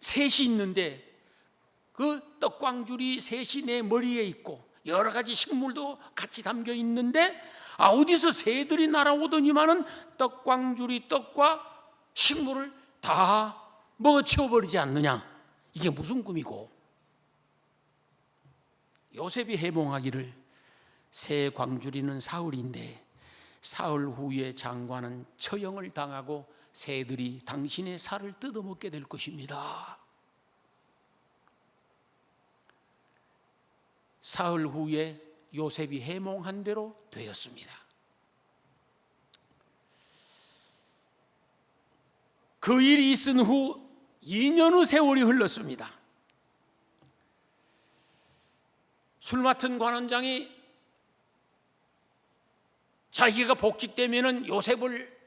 셋이 있는데 그 떡광줄이 셋이 내 머리에 있고 여러 가지 식물도 같이 담겨 있는데 어디서 새들이 날아오더니만은 떡광줄이 떡과 식물을 다 먹어치워버리지 않느냐. 이게 무슨 꿈이고. 요셉이 해몽하기를 새 광주리는 사흘인데 사흘 후에 장관은 처형을 당하고 새들이 당신의 살을 뜯어먹게 될 것입니다. 사흘 후에 요셉이 해몽한 대로 되었습니다. 그 일이 있은 후 2년의 세월이 흘렀습니다. 술 맡은 관원장이 자기가 복직되면은 요셉을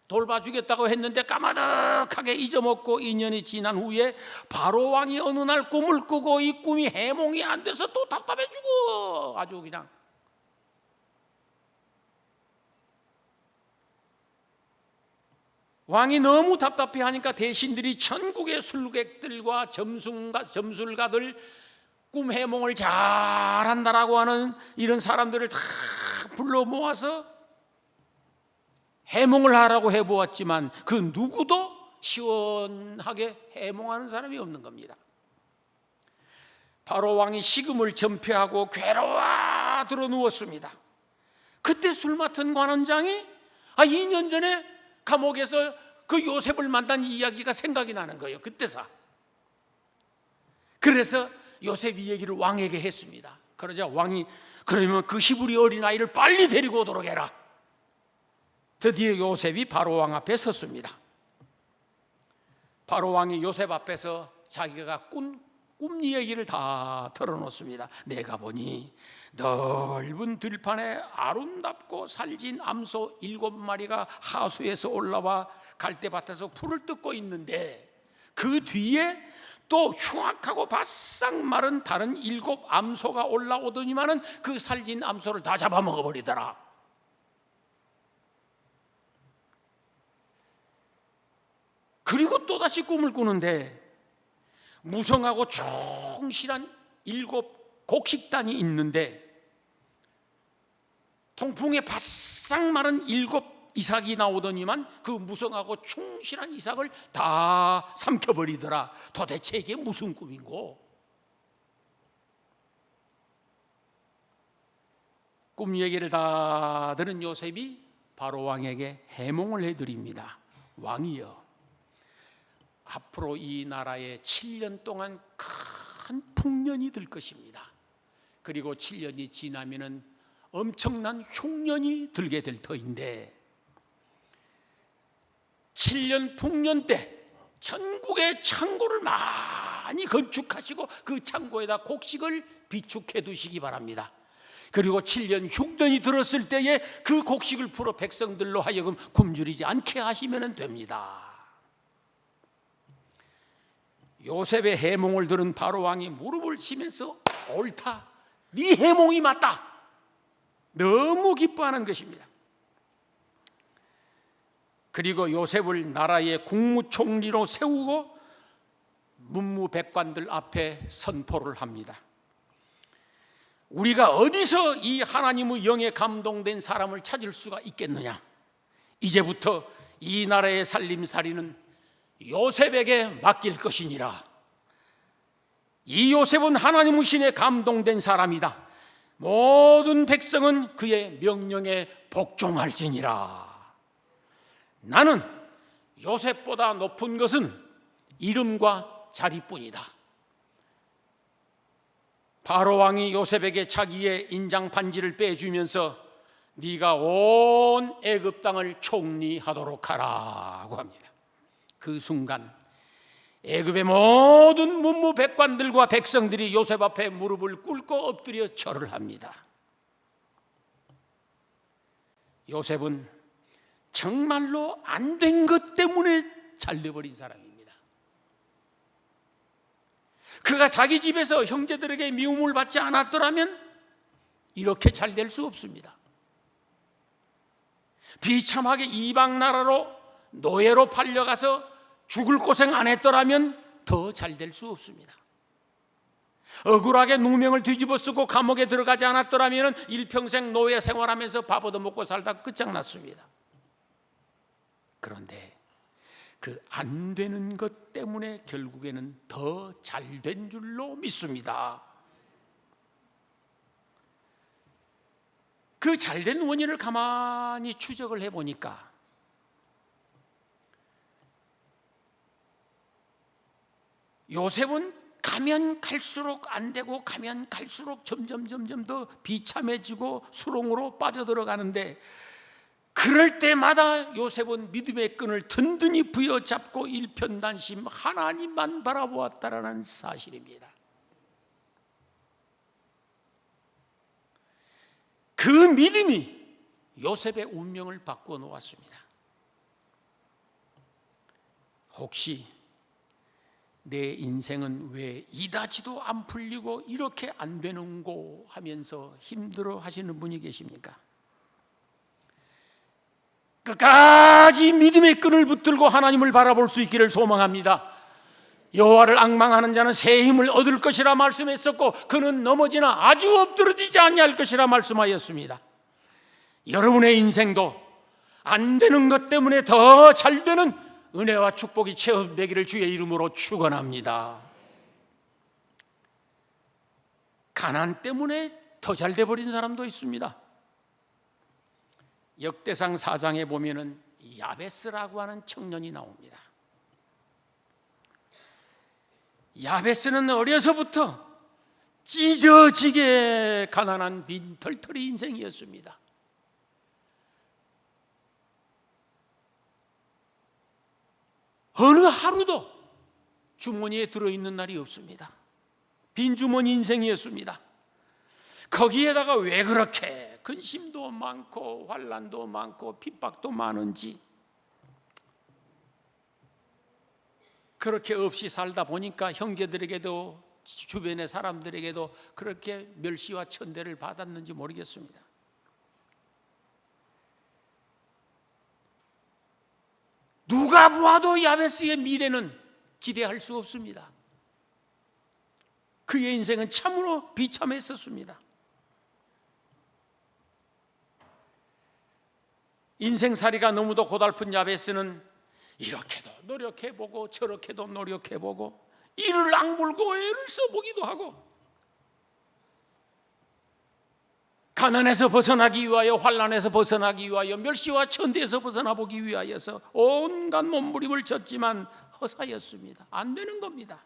돌봐주겠다고 했는데 까마득하게 잊어먹고 2년이 지난 후에 바로 왕이 어느 날 꿈을 꾸고 이 꿈이 해몽이 안 돼서 또 답답해지고 아주 그냥 왕이 너무 답답해하니까 대신들이 전국의 술객들과 점술가들 꿈 해몽을 잘한다라고 하는 이런 사람들을 다 불러 모아서 해몽을 하라고 해보았지만 그 누구도 시원하게 해몽하는 사람이 없는 겁니다. 바로 왕이 식음을 전폐하고 괴로워 들어 누웠습니다. 그때 술 맡은 관원장이 2년 전에 감옥에서 그 요셉을 만난 이야기가 생각이 나는 거예요. 그때서. 그래서 요셉 이 얘기를 왕에게 했습니다. 그러자 왕이 그러면 그 히브리 어린아이를 빨리 데리고 오도록 해라. 드디어 요셉이 바로 왕 앞에 섰습니다. 바로 왕이 요셉 앞에서 자기가 꿈 얘기를 다 털어놓습니다. 내가 보니 넓은 들판에 아름답고 살진 암소 7마리가 하수에서 올라와 갈대밭에서 풀을 뜯고 있는데 그 뒤에 또 흉악하고 바싹 마른 다른 7 암소가 올라오더니만은 그 살진 암소를 다 잡아먹어버리더라. 그리고 또다시 꿈을 꾸는데 무성하고 충실한 7 곡식단이 있는데 통풍에 바싹 마른 7 이삭이 나오더니만 그 무성하고 충실한 이삭을 다 삼켜버리더라. 도대체 이게 무슨 꿈인고? 꿈 얘기를 다 들은 요셉이 바로 왕에게 해몽을 해드립니다. 왕이여, 앞으로 이 나라에 7년 동안 큰 풍년이 들 것입니다. 그리고 7년이 지나면은 엄청난 흉년이 들게 될 터인데 7년 풍년 때 전국의 창고를 많이 건축하시고 그 창고에다 곡식을 비축해 두시기 바랍니다. 그리고 7년 흉년이 들었을 때에 그 곡식을 풀어 백성들로 하여금 굶주리지 않게 하시면 됩니다. 요셉의 해몽을 들은 바로 왕이 무릎을 치면서 옳다, 네 해몽이 맞다, 너무 기뻐하는 것입니다. 그리고 요셉을 나라의 국무총리로 세우고 문무백관들 앞에 선포를 합니다. 우리가 어디서 이 하나님의 영에 감동된 사람을 찾을 수가 있겠느냐? 이제부터 이 나라의 살림살이는 요셉에게 맡길 것이니라. 이 요셉은 하나님의 신에 감동된 사람이다. 모든 백성은 그의 명령에 복종할지니라. 나는 요셉보다 높은 것은 이름과 자리뿐이다. 바로 왕이 요셉에게 자기의 인장 반지를 빼주면서 네가 온 애굽 땅을 총리하도록 하라고 합니다. 그 순간 애굽의 모든 문무백관들과 백성들이 요셉 앞에 무릎을 꿇고 엎드려 절을 합니다. 요셉은 정말로 안 된 것 때문에 잘려버린 사람입니다. 그가 자기 집에서 형제들에게 미움을 받지 않았더라면 이렇게 잘 될 수 없습니다. 비참하게 이방 나라로 노예로 팔려가서 죽을 고생 안 했더라면 더 잘 될 수 없습니다. 억울하게 누명을 뒤집어 쓰고 감옥에 들어가지 않았더라면 일평생 노예 생활하면서 밥 얻어먹고 살다 끝장났습니다. 그런데 그 안 되는 것 때문에 결국에는 더 잘 된 줄로 믿습니다. 그 잘 된 원인을 가만히 추적을 해보니까 요셉은 가면 갈수록 안 되고 가면 갈수록 점점 더 비참해지고 수렁으로 빠져들어가는데, 그럴 때마다 요셉은 믿음의 끈을 든든히 부여잡고 일편단심 하나님만 바라보았다라는 사실입니다. 그 믿음이 요셉의 운명을 바꾸어 놓았습니다. 혹시 내 인생은 왜 이다지도 안 풀리고 이렇게 안 되는고 하면서 힘들어 하시는 분이 계십니까? 끝까지 믿음의 끈을 붙들고 하나님을 바라볼 수 있기를 소망합니다. 여호와를 앙망하는 자는 새 힘을 얻을 것이라 말씀했었고, 그는 넘어지나 아주 엎드러지지 아니할 것이라 말씀하였습니다. 여러분의 인생도 안 되는 것 때문에 더 잘 되는 은혜와 축복이 체험되기를 주의 이름으로 축원합니다. 가난 때문에 더 잘 돼 버린 사람도 있습니다. 역대상 4장에 보면은 야베스라고 하는 청년이 나옵니다. 야베스는 어려서부터 찢어지게 가난한 빈털터리 인생이었습니다. 어느 하루도 주머니에 들어있는 날이 없습니다. 빈주머니 인생이었습니다. 거기에다가 왜 그렇게 근심도 많고 환난도 많고 핍박도 많은지, 그렇게 없이 살다 보니까 형제들에게도 주변의 사람들에게도 그렇게 멸시와 천대를 받았는지 모르겠습니다. 누가 보아도 야베스의 미래는 기대할 수 없습니다. 그의 인생은 참으로 비참했었습니다. 인생살이가 너무도 고달픈 야베스는 이렇게도 노력해보고 저렇게도 노력해보고 이를 악물고 애를 써보기도 하고, 가난에서 벗어나기 위하여, 환난에서 벗어나기 위하여, 멸시와 천대에서 벗어나보기 위하여서 온갖 몸부림을 쳤지만 허사였습니다. 안 되는 겁니다.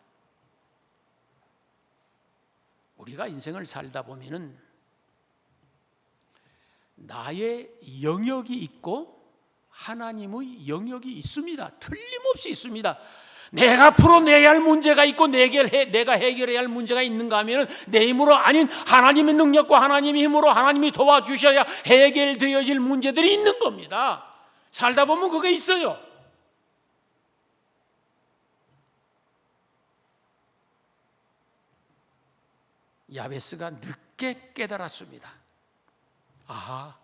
우리가 인생을 살다 보면은 나의 영역이 있고 하나님의 영역이 있습니다. 틀림없이 있습니다. 내가 풀어내야 할 문제가 있고 내가 해결해야 할 문제가 있는가 하면 내 힘으로 아닌 하나님의 능력과 하나님의 힘으로 하나님이 도와주셔야 해결되어질 문제들이 있는 겁니다. 살다 보면 그게 있어요. 야베스가 늦게 깨달았습니다. 아하,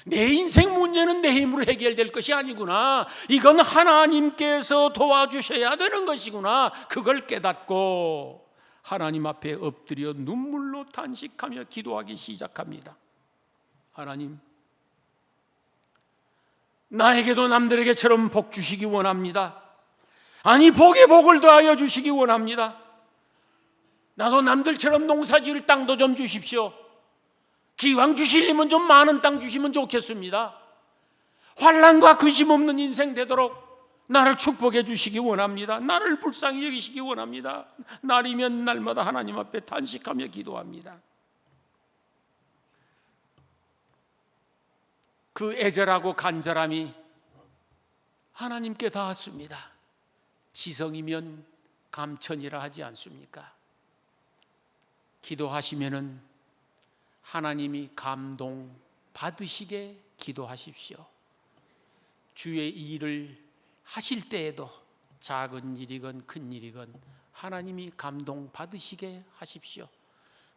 내 인생 문제는 내 힘으로 해결될 것이 아니구나. 이건 하나님께서 도와주셔야 되는 것이구나. 그걸 깨닫고 하나님 앞에 엎드려 눈물로 탄식하며 기도하기 시작합니다. 하나님, 나에게도 남들에게처럼 복 주시기 원합니다. 아니, 복에 복을 더하여 주시기 원합니다. 나도 남들처럼 농사지을 땅도 좀 주십시오. 기왕 주시려면 좀 많은 땅 주시면 좋겠습니다. 환난과 근심 없는 인생 되도록 나를 축복해 주시기 원합니다. 나를 불쌍히 여기시기 원합니다. 날이면 날마다 하나님 앞에 탄식하며 기도합니다. 그 애절하고 간절함이 하나님께 닿았습니다. 지성이면 감천이라 하지 않습니까? 기도하시면은 하나님이 감동 받으시게 기도하십시오. 주의 일을 하실 때에도 작은 일이건 큰 일이건 하나님이 감동 받으시게 하십시오.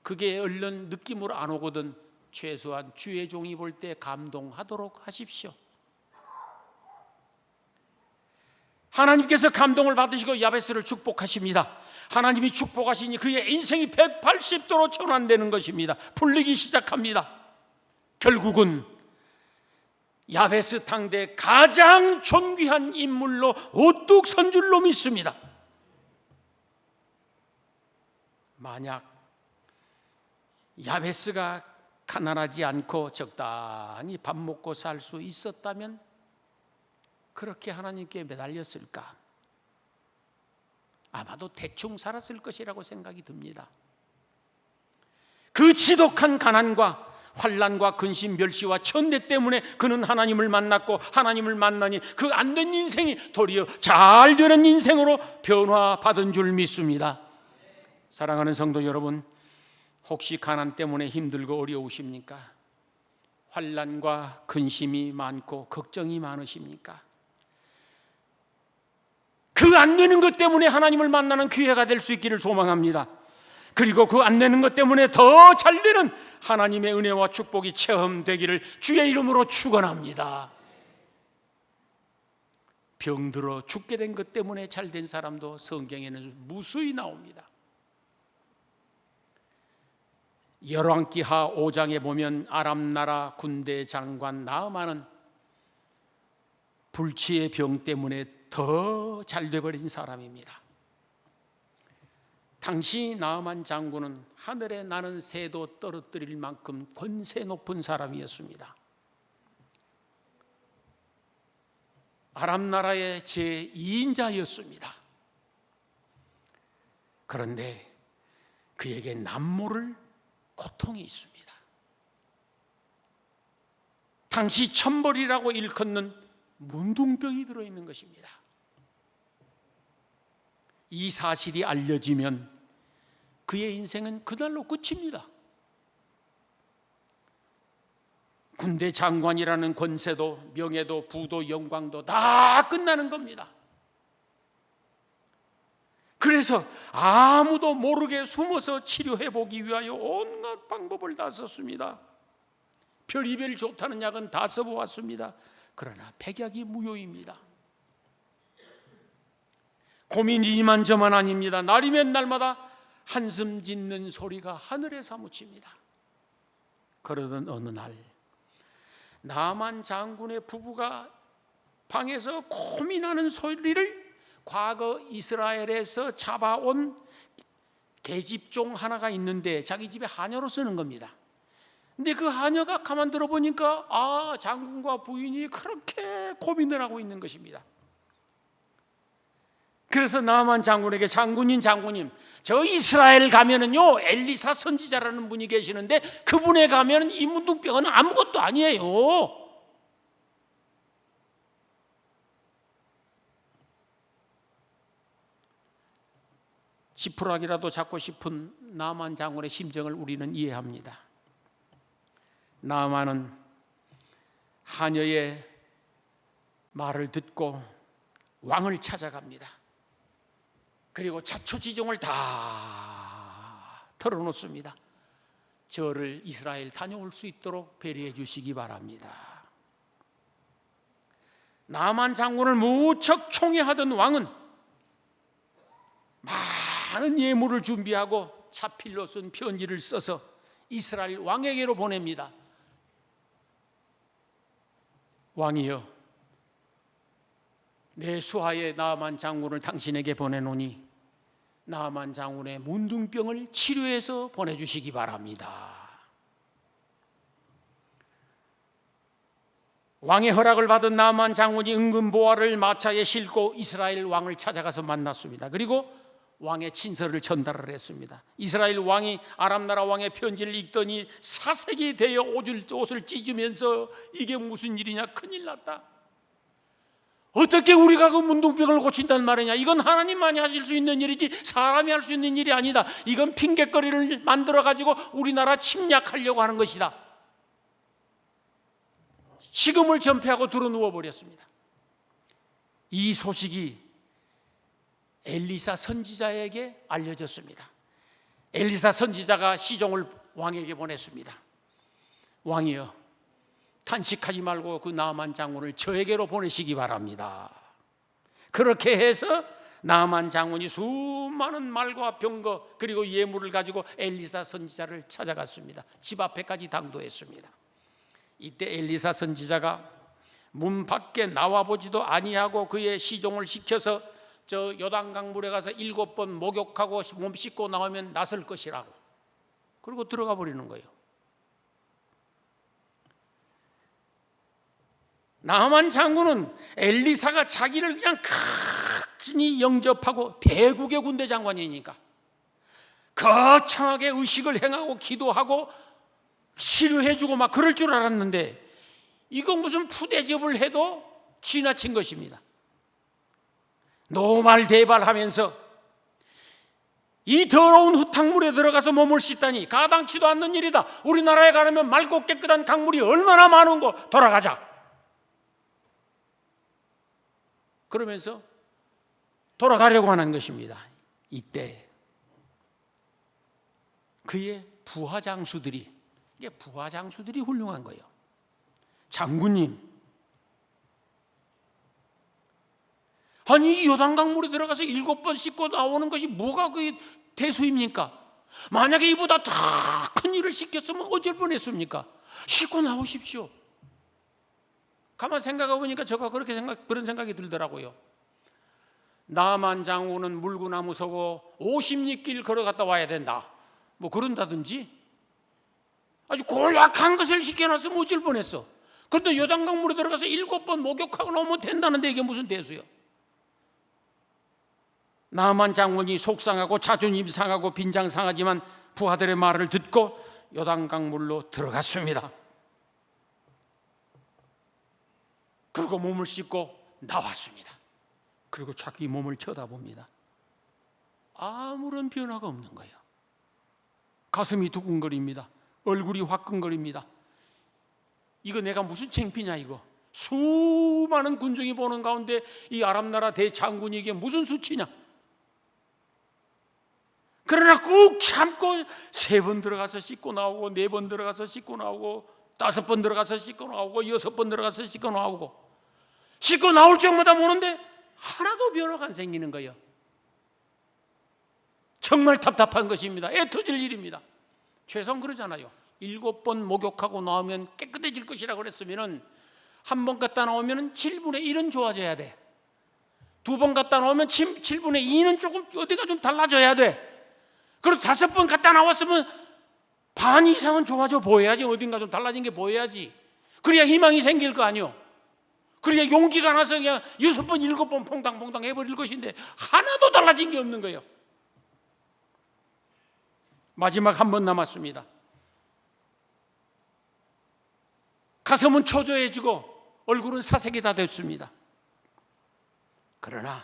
그게 얼른 느낌으로 안 오거든 최소한 주의 종이 볼 때 감동하도록 하십시오. 하나님께서 감동을 받으시고 야베스를 축복하십니다. 하나님이 축복하시니 그의 인생이 180도로 전환되는 것입니다. 풀리기 시작합니다. 결국은 야베스 당대 가장 존귀한 인물로 우뚝 선 줄로 믿습니다. 만약 야베스가 가난하지 않고 적당히 밥 먹고 살 수 있었다면 그렇게 하나님께 매달렸을까? 아마도 대충 살았을 것이라고 생각이 듭니다. 그 지독한 가난과 환난과 근심, 멸시와 천대 때문에 그는 하나님을 만났고, 하나님을 만나니 그 안 된 인생이 도리어 잘 되는 인생으로 변화받은 줄 믿습니다. 사랑하는 성도 여러분, 혹시 가난 때문에 힘들고 어려우십니까? 환난과 근심이 많고 걱정이 많으십니까? 그 안 되는 것 때문에 하나님을 만나는 기회가 될 수 있기를 소망합니다. 그리고 그 안 되는 것 때문에 더 잘 되는 하나님의 은혜와 축복이 체험되기를 주의 이름으로 축원합니다. 병들어 죽게 된 것 때문에 잘 된 사람도 성경에는 무수히 나옵니다. 열왕기하 5장에 보면 아람 나라 군대 장관 나아만은 불치의 병 때문에 더 잘 돼버린 사람입니다. 당시 나아만 장군은 하늘에 나는 새도 떨어뜨릴 만큼 권세 높은 사람이었습니다. 아람 나라의 제2인자였습니다. 그런데 그에게 남모를 고통이 있습니다. 당시 천벌이라고 일컫는 문둥병이 들어있는 것입니다. 이 사실이 알려지면 그의 인생은 그날로 끝입니다. 군대 장관이라는 권세도 명예도 부도 영광도 다 끝나는 겁니다. 그래서 아무도 모르게 숨어서 치료해보기 위하여 온갖 방법을 다 썼습니다. 별의별 좋다는 약은 다 써보았습니다. 그러나 백약이 무효입니다. 고민이 이만저만 아닙니다. 날이면 날마다 한숨 짓는 소리가 하늘에 사무칩니다. 그러던 어느 날 나아만 장군의 부부가 방에서 고민하는 소리를 과거 이스라엘에서 잡아온 계집종 하나가 있는데 자기 집에 하녀로 쓰는 겁니다. 근데 그 하녀가 가만 들어보니까 장군과 부인이 그렇게 고민을 하고 있는 것입니다. 그래서 나아만 장군에게 장군님 저 이스라엘 가면은요 엘리사 선지자라는 분이 계시는데 그분에 가면 이 문둥병은 아무것도 아니에요. 지푸라기라도 잡고 싶은 나아만 장군의 심정을 우리는 이해합니다. 나아만은 하녀의 말을 듣고 왕을 찾아갑니다. 그리고 자초지종을 다 털어놓습니다. 저를 이스라엘 다녀올 수 있도록 배려해 주시기 바랍니다. 나아만 장군을 무척 총애하던 왕은 많은 예물을 준비하고 차필로 쓴 편지를 써서 이스라엘 왕에게로 보냅니다. 왕이여, 내 수하의 나아만 장군을 당신에게 보내노니 나아만 장군의 문둥병을 치료해서 보내주시기 바랍니다. 왕의 허락을 받은 나아만 장군이 은근보화를 마차에 싣고 이스라엘 왕을 찾아가서 만났습니다. 그리고 왕의 친서를 전달을 했습니다. 이스라엘 왕이 아람 나라 왕의 편지를 읽더니 사색이 되어 옷을 찢으면서 이게 무슨 일이냐, 큰일 났다. 어떻게 우리가 그 문둥병을 고친단 말이냐, 이건 하나님만이 하실 수 있는 일이지 사람이 할 수 있는 일이 아니다. 이건 핑계거리를 만들어 가지고 우리나라 침략하려고 하는 것이다. 식음을 전폐하고 들어 누워버렸습니다. 이 소식이 엘리사 선지자에게 알려졌습니다. 엘리사 선지자가 시종을 왕에게 보냈습니다. 왕이여, 탄식하지 말고 그 나아만 장군을 저에게로 보내시기 바랍니다. 그렇게 해서 나만 장군이 수많은 말과 병거 그리고 예물을 가지고 엘리사 선지자를 찾아갔습니다. 집 앞에까지 당도했습니다. 이때 엘리사 선지자가 문 밖에 나와보지도 아니하고 그의 시종을 시켜서 저 요단강 물에 가서 7번 목욕하고 몸 씻고 나오면 낫을 것이라고, 그리고 들어가 버리는 거예요. 나만 장군은 엘리사가 자기를 그냥 각진히 영접하고 대국의 군대 장관이니까 거창하게 의식을 행하고 기도하고 치료해주고 막 그럴 줄 알았는데, 이거 무슨 푸대접을 해도 지나친 것입니다. 노발대발하면서 이 더러운 흙탕물에 들어가서 몸을 씻다니 가당치도 않는 일이다. 우리나라에 가려면 맑고 깨끗한 강물이 얼마나 많은 거, 돌아가자. 그러면서 돌아가려고 하는 것입니다. 이때 그의 부하장수들이, 이게 부하장수들이 훌륭한 거예요. 장군님, 아니 이 요단강물에 들어가서 7번 씻고 나오는 것이 뭐가 그 대수입니까? 만약에 이보다 더 큰 일을 시켰으면 어쩔 뻔했습니까? 씻고 나오십시오. 가만 생각해 보니까 저가 그런 생각이 들더라고요. 나만 장군은 물구나무 서고 50리길 걸어갔다 와야 된다, 뭐 그런다든지, 아주 고약한 것을 시켜놨으면 어쩔 뻔했어. 그런데 요단강물에 들어가서 7번 목욕하고 나오면 된다는데 이게 무슨 대수요? 나만 장군이 속상하고 자존심 상하고 빈장 상하지만 부하들의 말을 듣고 요단강물로 들어갔습니다. 그리고 몸을 씻고 나왔습니다. 그리고 자기 몸을 쳐다봅니다. 아무런 변화가 없는 거예요. 가슴이 두근거립니다. 얼굴이 화끈거립니다. 이거 내가 무슨 창피냐 이거. 수많은 군중이 보는 가운데 이 아랍나라 대장군이 이게 무슨 수치냐. 그러나 꾹 참고 3번 들어가서 씻고 나오고 4번 들어가서 씻고 나오고 5번 들어가서 씻고 나오고 6번 들어가서 씻고 나오고, 씻고 나올 적마다 보는데 하나도 변화가 안 생기는 거예요. 정말 답답한 것입니다. 애 터질 일입니다. 최소한 그러잖아요. 7번 목욕하고 나오면 깨끗해질 것이라고 그랬으면 1번 갔다 나오면 7분의 1은 좋아져야 돼. 2번 갔다 나오면 7분의 2는 조금 어디가 좀 달라져야 돼. 그리고 5번 갔다 나왔으면 반 이상은 좋아져 보여야지. 어딘가 좀 달라진 게 보여야지. 그래야 희망이 생길 거 아니요. 그래야 용기가 나서 그냥 6번 7번 퐁당퐁당 해버릴 것인데 하나도 달라진 게 없는 거예요. 마지막 1번 남았습니다. 가슴은 초조해지고 얼굴은 사색이 다 됐습니다. 그러나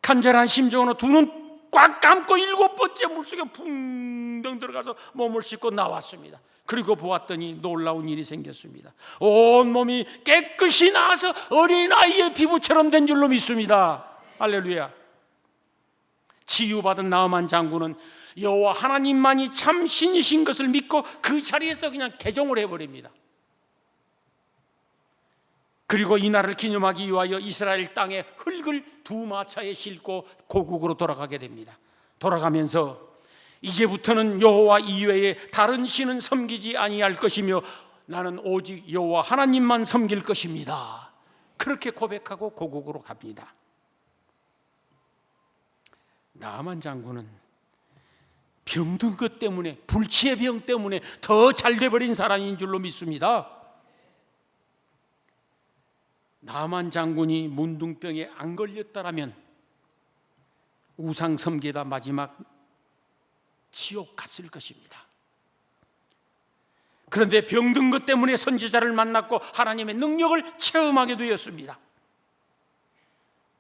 간절한 심정으로 두 눈 꽉 감고 7번째 물속에 풍덩 들어가서 몸을 씻고 나왔습니다. 그리고 보았더니 놀라운 일이 생겼습니다. 온몸이 깨끗이 나아서 어린아이의 피부처럼 된 줄로 믿습니다. 할렐루야. 치유받은 나아만 장군은 여호와 하나님만이 참 신이신 것을 믿고 그 자리에서 그냥 개종을 해버립니다. 그리고 이날을 기념하기 위하여 이스라엘 땅에 흙을 2마차에 싣고 고국으로 돌아가게 됩니다. 돌아가면서 이제부터는 여호와 이외에 다른 신은 섬기지 아니할 것이며 나는 오직 여호와 하나님만 섬길 것입니다. 그렇게 고백하고 고국으로 갑니다. 나아만 장군은 병든 것 때문에, 불치의 병 때문에 더 잘돼버린 사람인 줄로 믿습니다. 나아만 장군이 문둥병에 안 걸렸다라면 우상 섬기다 마지막 지옥 갔을 것입니다. 그런데 병든 것 때문에 선지자를 만났고 하나님의 능력을 체험하게 되었습니다.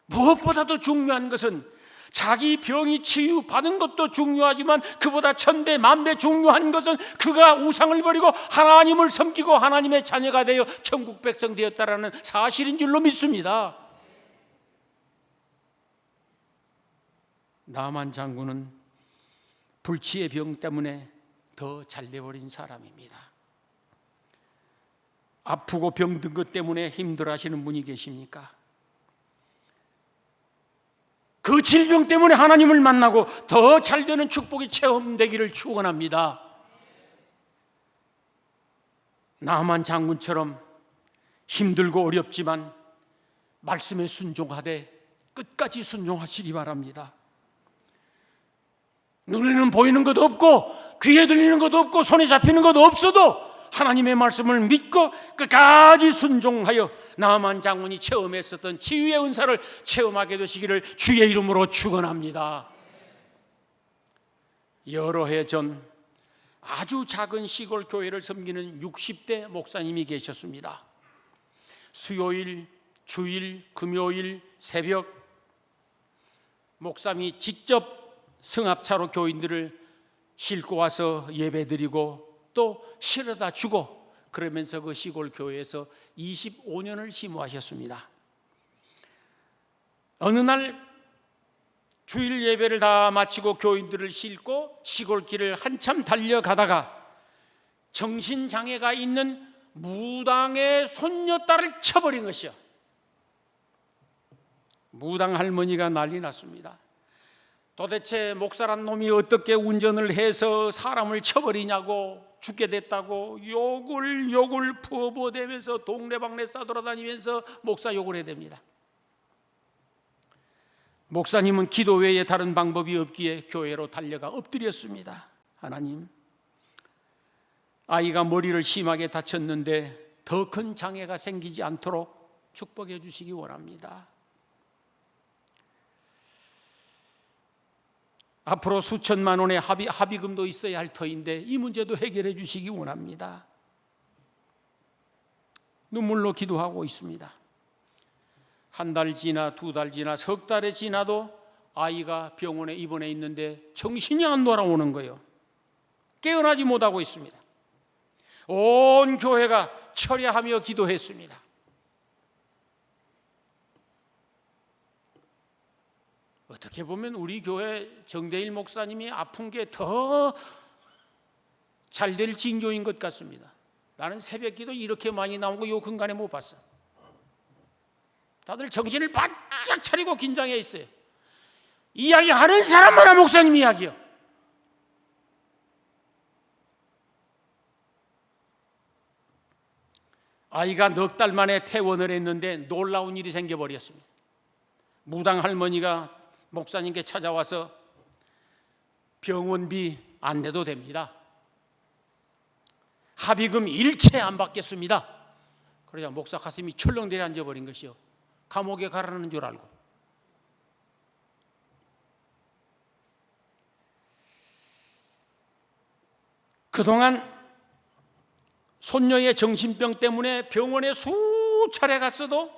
무엇보다도 중요한 것은 자기 병이 치유받은 것도 중요하지만 그보다 1000배 만배 중요한 것은 그가 우상을 버리고 하나님을 섬기고 하나님의 자녀가 되어 천국 백성 되었다라는 사실인 줄로 믿습니다. 나아만 장군은 불치의 병 때문에 더 잘돼버린 사람입니다. 아프고 병든 것 때문에 힘들어하시는 분이 계십니까? 그 질병 때문에 하나님을 만나고 더 잘되는 축복이 체험되기를 축원합니다. 나만 장군처럼 힘들고 어렵지만 말씀에 순종하되 끝까지 순종하시기 바랍니다. 눈에는 보이는 것도 없고 귀에 들리는 것도 없고 손에 잡히는 것도 없어도 하나님의 말씀을 믿고 끝까지 순종하여 나만 장군이 체험했었던 치유의 은사를 체험하게 되시기를 주의 이름으로 축원합니다. 여러 해 전 아주 작은 시골 교회를 섬기는 60대 목사님이 계셨습니다. 수요일, 주일, 금요일 새벽 목사님이 직접 승합차로 교인들을 싣고 와서 예배드리고 또 실어다 주고 그러면서 그 시골 교회에서 25년을 심호하셨습니다. 어느 날 주일 예배를 다 마치고 교인들을 싣고 시골길을 한참 달려가다가 정신장애가 있는 무당의 손녀딸을 쳐버린 것이요. 무당 할머니가 난리 났습니다. 도대체 목사란 놈이 어떻게 운전을 해서 사람을 쳐버리냐고, 죽게 됐다고 욕을 퍼부어대면서 동네방네 싸돌아다니면서 목사 욕을 해야 됩니다. 목사님은 기도 외에 다른 방법이 없기에 교회로 달려가 엎드렸습니다. 하나님, 아이가 머리를 심하게 다쳤는데 더 큰 장애가 생기지 않도록 축복해 주시기 원합니다. 앞으로 수천만 원의 합의금도 있어야 할 터인데 이 문제도 해결해 주시기 원합니다. 눈물로 기도하고 있습니다. 한 달 지나 두 달 지나 석 달이 지나도 아이가 병원에 입원해 있는데 정신이 안 돌아오는 거예요. 깨어나지 못하고 있습니다. 온 교회가 철야하며 기도했습니다. 어떻게 보면 우리 교회 정대일 목사님이 아픈 게 더 잘 될 징조인 것 같습니다. 나는 새벽기도 이렇게 많이 나온 거 요 근간에 못 봤어. 다들 정신을 바짝 차리고 긴장해 있어요. 이야기하는 사람마다 목사님 이야기요. 아이가 넉 달 만에 퇴원을 했는데 놀라운 일이 생겨버렸습니다. 무당 할머니가 목사님께 찾아와서 병원비 안 내도 됩니다. 합의금 일체 안 받겠습니다. 그러자 목사 가슴이 철렁 내려앉아 버린 것이요. 감옥에 가라는 줄 알고. 그동안 손녀의 정신병 때문에 병원에 수차례 갔어도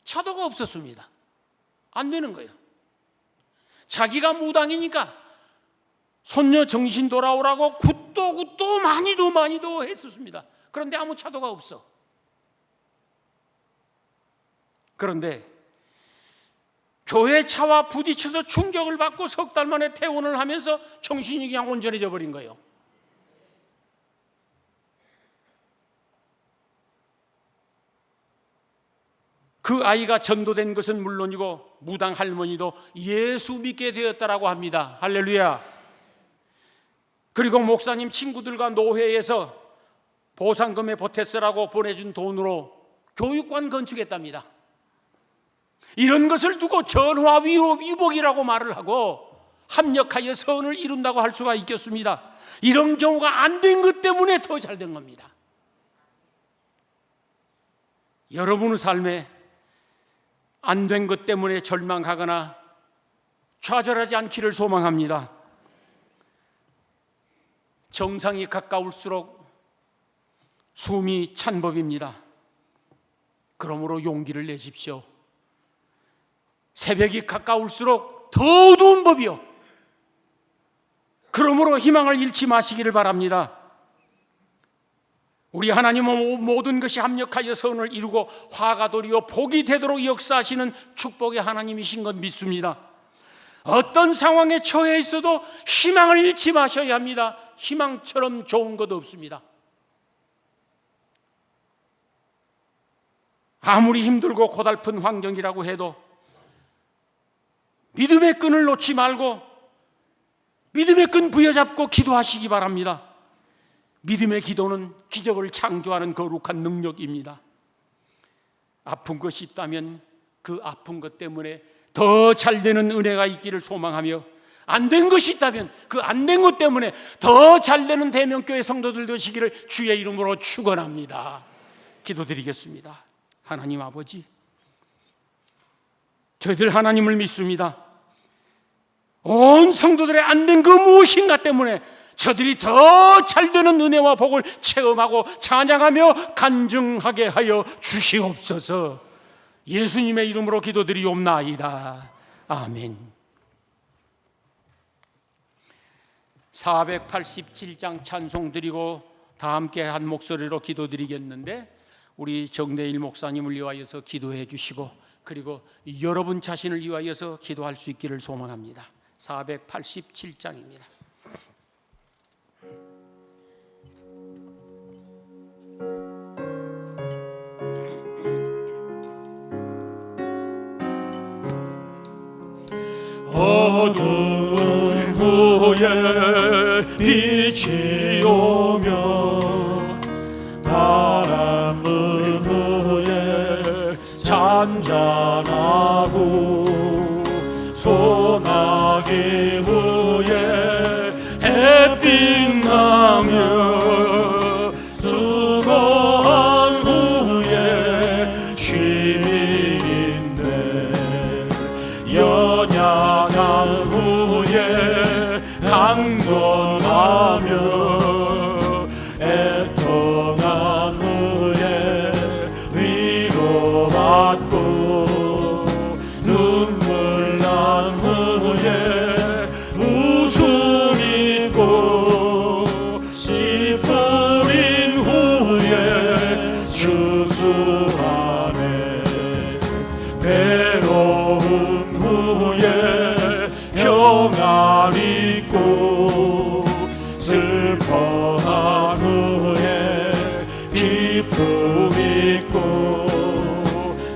차도가 없었습니다. 안 되는 거예요. 자기가 무당이니까 손녀 정신 돌아오라고 굿도 많이도 했었습니다. 그런데 아무 차도가 없어. 그런데 교회 차와 부딪혀서 충격을 받고 석 달 만에 퇴원을 하면서 정신이 그냥 온전해져 버린 거예요. 그 아이가 전도된 것은 물론이고 무당 할머니도 예수 믿게 되었다라고 합니다. 할렐루야. 그리고 목사님 친구들과 노회에서 보상금에 보태쓰라고 보내준 돈으로 교육관 건축했답니다. 이런 것을 두고 전화위복이라고 말을 하고 합력하여 선을 이룬다고 할 수가 있겠습니다. 이런 경우가 안 된 것 때문에 더 잘 된 겁니다. 여러분의 삶에 안 된 것 때문에 절망하거나 좌절하지 않기를 소망합니다. 정상이 가까울수록 숨이 찬 법입니다. 그러므로 용기를 내십시오. 새벽이 가까울수록 더 어두운 법이요. 그러므로 희망을 잃지 마시기를 바랍니다. 우리 하나님은 모든 것이 합력하여 선을 이루고 화가 도리어 복이 되도록 역사하시는 축복의 하나님이신 것 믿습니다. 어떤 상황에 처해 있어도 희망을 잃지 마셔야 합니다. 희망처럼 좋은 것 없습니다. 아무리 힘들고 고달픈 환경이라고 해도 믿음의 끈을 놓지 말고 믿음의 끈 부여잡고 기도하시기 바랍니다. 믿음의 기도는 기적을 창조하는 거룩한 능력입니다. 아픈 것이 있다면 그 아픈 것 때문에 더 잘되는 은혜가 있기를 소망하며, 안 된 것이 있다면 그 안 된 것 때문에 더 잘되는 대명교회 성도들 되시기를 주의 이름으로 축원합니다. 기도드리겠습니다. 하나님 아버지, 저희들 하나님을 믿습니다. 온 성도들의 안 된 그 무엇인가 때문에 저들이 더 잘되는 은혜와 복을 체험하고 찬양하며 간증하게 하여 주시옵소서. 예수님의 이름으로 기도드리옵나이다. 아멘. 487장 찬송 드리고 다 함께 한 목소리로 기도드리겠는데, 우리 정대일 목사님을 위하여서 기도해 주시고, 그리고 여러분 자신을 위하여서 기도할 수 있기를 소망합니다. 487장입니다. 어두운 후에 빛이 오며 바람은 후에 잔잔하고 소나기 후에 햇빛 나며 수고한 후에 쉼이 있네. 연약한 후에 강건하며 애통한 후에 위로받고 눈물 난 후에 웃음 있고 씨 뿌린 후에 추수하네. 괴로운 후에 평안 있고 슬퍼한 후에 기쁨 있고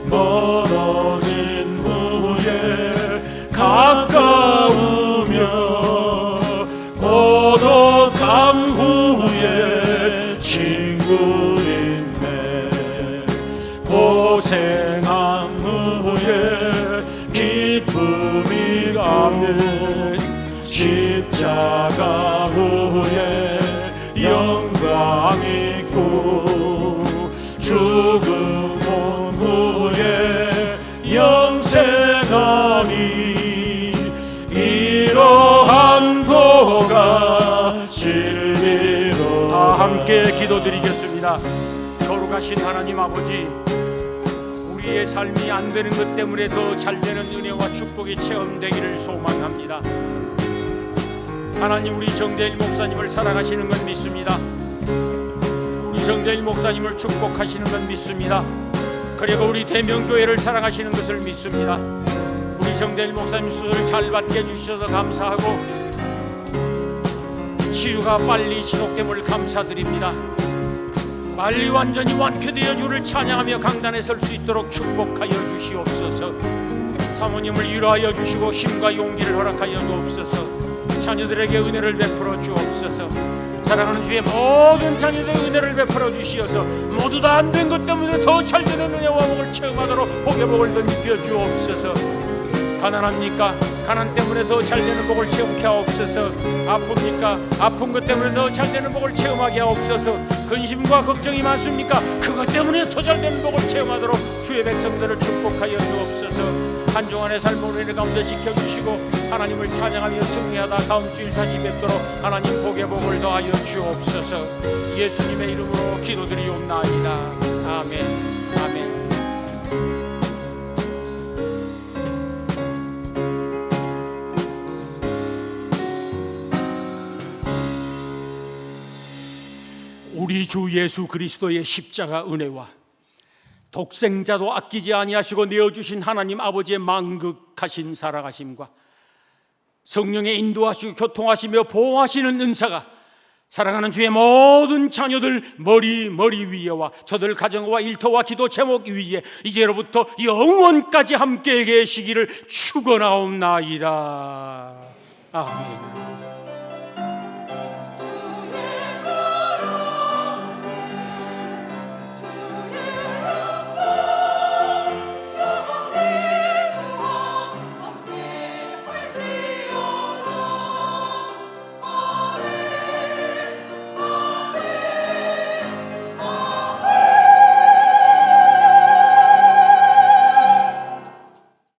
멀어진 후에 가까우며 고독한 후에 친구 있네. 고생한 후에 기쁨이 가면 십자가 후에 영광 있고 죽음 온 후에 영생하니 이러한 도가 진리로. 다 함께 기도드리겠습니다. 거룩하신 하나님 아버지, 우리의 삶이 안 되는 것 때문에 더 잘되는 은혜와 축복이 체험되기를 소망합니다. 하나님, 우리 정대일 목사님을 사랑하시는 건 믿습니다. 우리 정대일 목사님을 축복하시는 건 믿습니다. 그리고 우리 대명교회를 사랑하시는 것을 믿습니다. 우리 정대일 목사님 수술 잘 받게 해주셔서 감사하고 치유가 빨리 지속됨을 감사드립니다. 빨리 완전히 완쾌되어 주를 찬양하며 강단에 설 수 있도록 축복하여 주시옵소서. 사모님을 위로하여 주시고 힘과 용기를 허락하여 주옵소서. 자녀들에게 은혜를 베풀어 주옵소서. 사랑하는 주의 모든 자녀들의 은혜를 베풀어 주시어서 모두 다 안 된 것 때문에 더 잘되는 은혜와 복을 체험하도록 복의 복을 덧입혀 주옵소서. 가난합니까? 가난 때문에 더 잘되는 복을 체험케 하옵소서. 아픕니까? 아픈 것 때문에 더 잘되는 복을 체험하게 하옵소서. 근심과 걱정이 많습니까? 그것 때문에 더 잘되는 복을 체험하도록 주의 백성들을 축복하여 주옵소서. 한중안의 삶을 우리 가운데 지켜주시고 하나님을 찬양하며 승리하다 다음 주일 다시 뵙도록 하나님 복의 복을 더하여 주옵소서. 예수님의 이름으로 기도드리옵나이다. 아멘. 아멘. 우리 주 예수 그리스도의 십자가 은혜와 독생자도 아끼지 아니하시고 내어주신 하나님 아버지의 만극하신 살아가심과 성령의 인도하시고 교통하시며 보호하시는 은사가 사랑하는 주의 모든 자녀들 머리 위에와 저들 가정과 일터와 기도 제목 위에 이제로부터 영원까지 함께 계시기를 축원하옵나이다. 아멘.